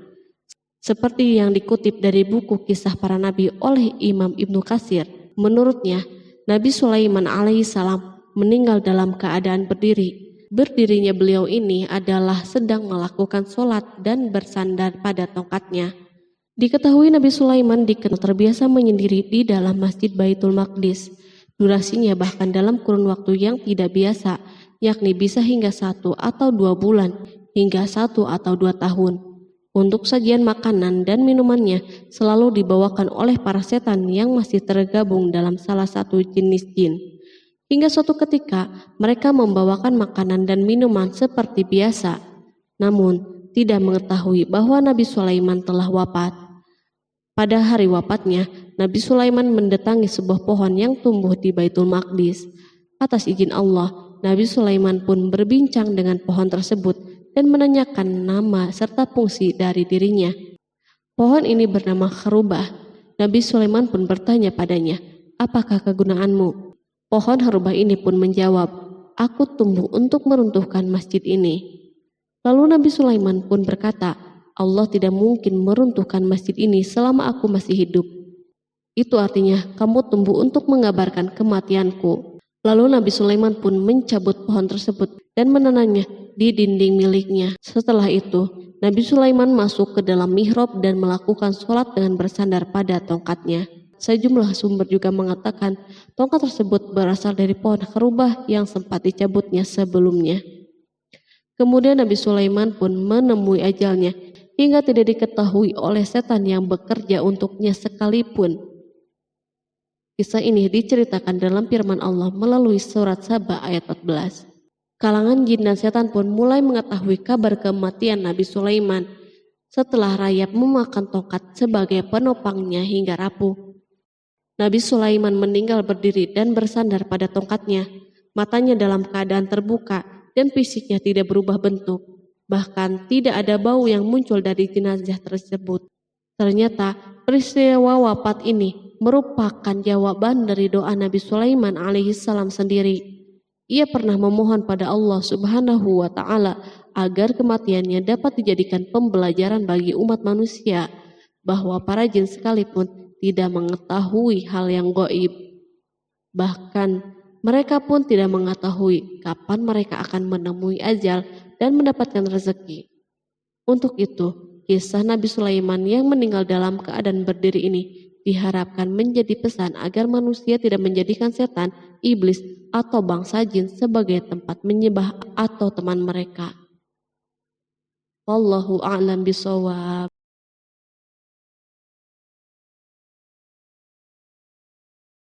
Seperti yang dikutip dari buku Kisah Para Nabi oleh Imam Ibnu Katsir. Menurutnya, Nabi Sulaiman alaihissalam meninggal dalam keadaan berdiri. Berdirinya beliau ini adalah sedang melakukan sholat dan bersandar pada tongkatnya. Diketahui Nabi Sulaiman dikenal terbiasa menyendiri di dalam Masjid Baitul Maqdis. Durasinya bahkan dalam kurun waktu yang tidak biasa, yakni bisa hingga 1 atau 2 bulan, hingga 1 atau 2 tahun. Untuk sajian makanan dan minumannya selalu dibawakan oleh para setan yang masih tergabung dalam salah satu jenis jin. Hingga suatu ketika mereka membawakan makanan dan minuman seperti biasa, namun tidak mengetahui bahwa Nabi Sulaiman telah wafat. Pada hari wafatnya, Nabi Sulaiman mendatangi sebuah pohon yang tumbuh di Baitul Maqdis. Atas izin Allah, Nabi Sulaiman pun berbincang dengan pohon tersebut dan menanyakan nama serta fungsi dari dirinya. Pohon ini bernama Kharubah. Nabi Sulaiman pun bertanya padanya, "Apakah kegunaanmu?" Pohon Kharubah ini pun menjawab, "Aku tumbuh untuk meruntuhkan masjid ini." Lalu Nabi Sulaiman pun berkata, "Allah tidak mungkin meruntuhkan masjid ini selama aku masih hidup. Itu artinya kamu tumbuh untuk mengabarkan kematianku." Lalu Nabi Sulaiman pun mencabut pohon tersebut dan menanamnya di dinding miliknya. Setelah itu, Nabi Sulaiman masuk ke dalam mihrab dan melakukan sholat dengan bersandar pada tongkatnya. Sejumlah sumber juga mengatakan tongkat tersebut berasal dari pohon Kharubah yang sempat dicabutnya sebelumnya. Kemudian Nabi Sulaiman pun menemui ajalnya hingga tidak diketahui oleh setan yang bekerja untuknya sekalipun. Kisah ini diceritakan dalam firman Allah melalui surat Saba ayat 14. Kalangan jin dan setan pun mulai mengetahui kabar kematian Nabi Sulaiman setelah rayap memakan tongkat sebagai penopangnya hingga rapuh. Nabi Sulaiman meninggal berdiri dan bersandar pada tongkatnya. Matanya dalam keadaan terbuka dan fisiknya tidak berubah bentuk. Bahkan tidak ada bau yang muncul dari jenazah tersebut. Ternyata peristiwa wafat ini merupakan jawaban dari doa Nabi Sulaiman alaihissalam sendiri. Ia pernah memohon pada Allah Subhanahu wa Ta'ala agar kematiannya dapat dijadikan pembelajaran bagi umat manusia, bahwa para jin sekalipun tidak mengetahui hal yang gaib. Bahkan mereka pun tidak mengetahui kapan mereka akan menemui ajal dan mendapatkan rezeki. Untuk itu, kisah Nabi Sulaiman yang meninggal dalam keadaan berdiri ini diharapkan menjadi pesan agar manusia tidak menjadikan setan, iblis, atau bangsa jin sebagai tempat menyembah atau teman mereka. Wallahu a'lam bishawab.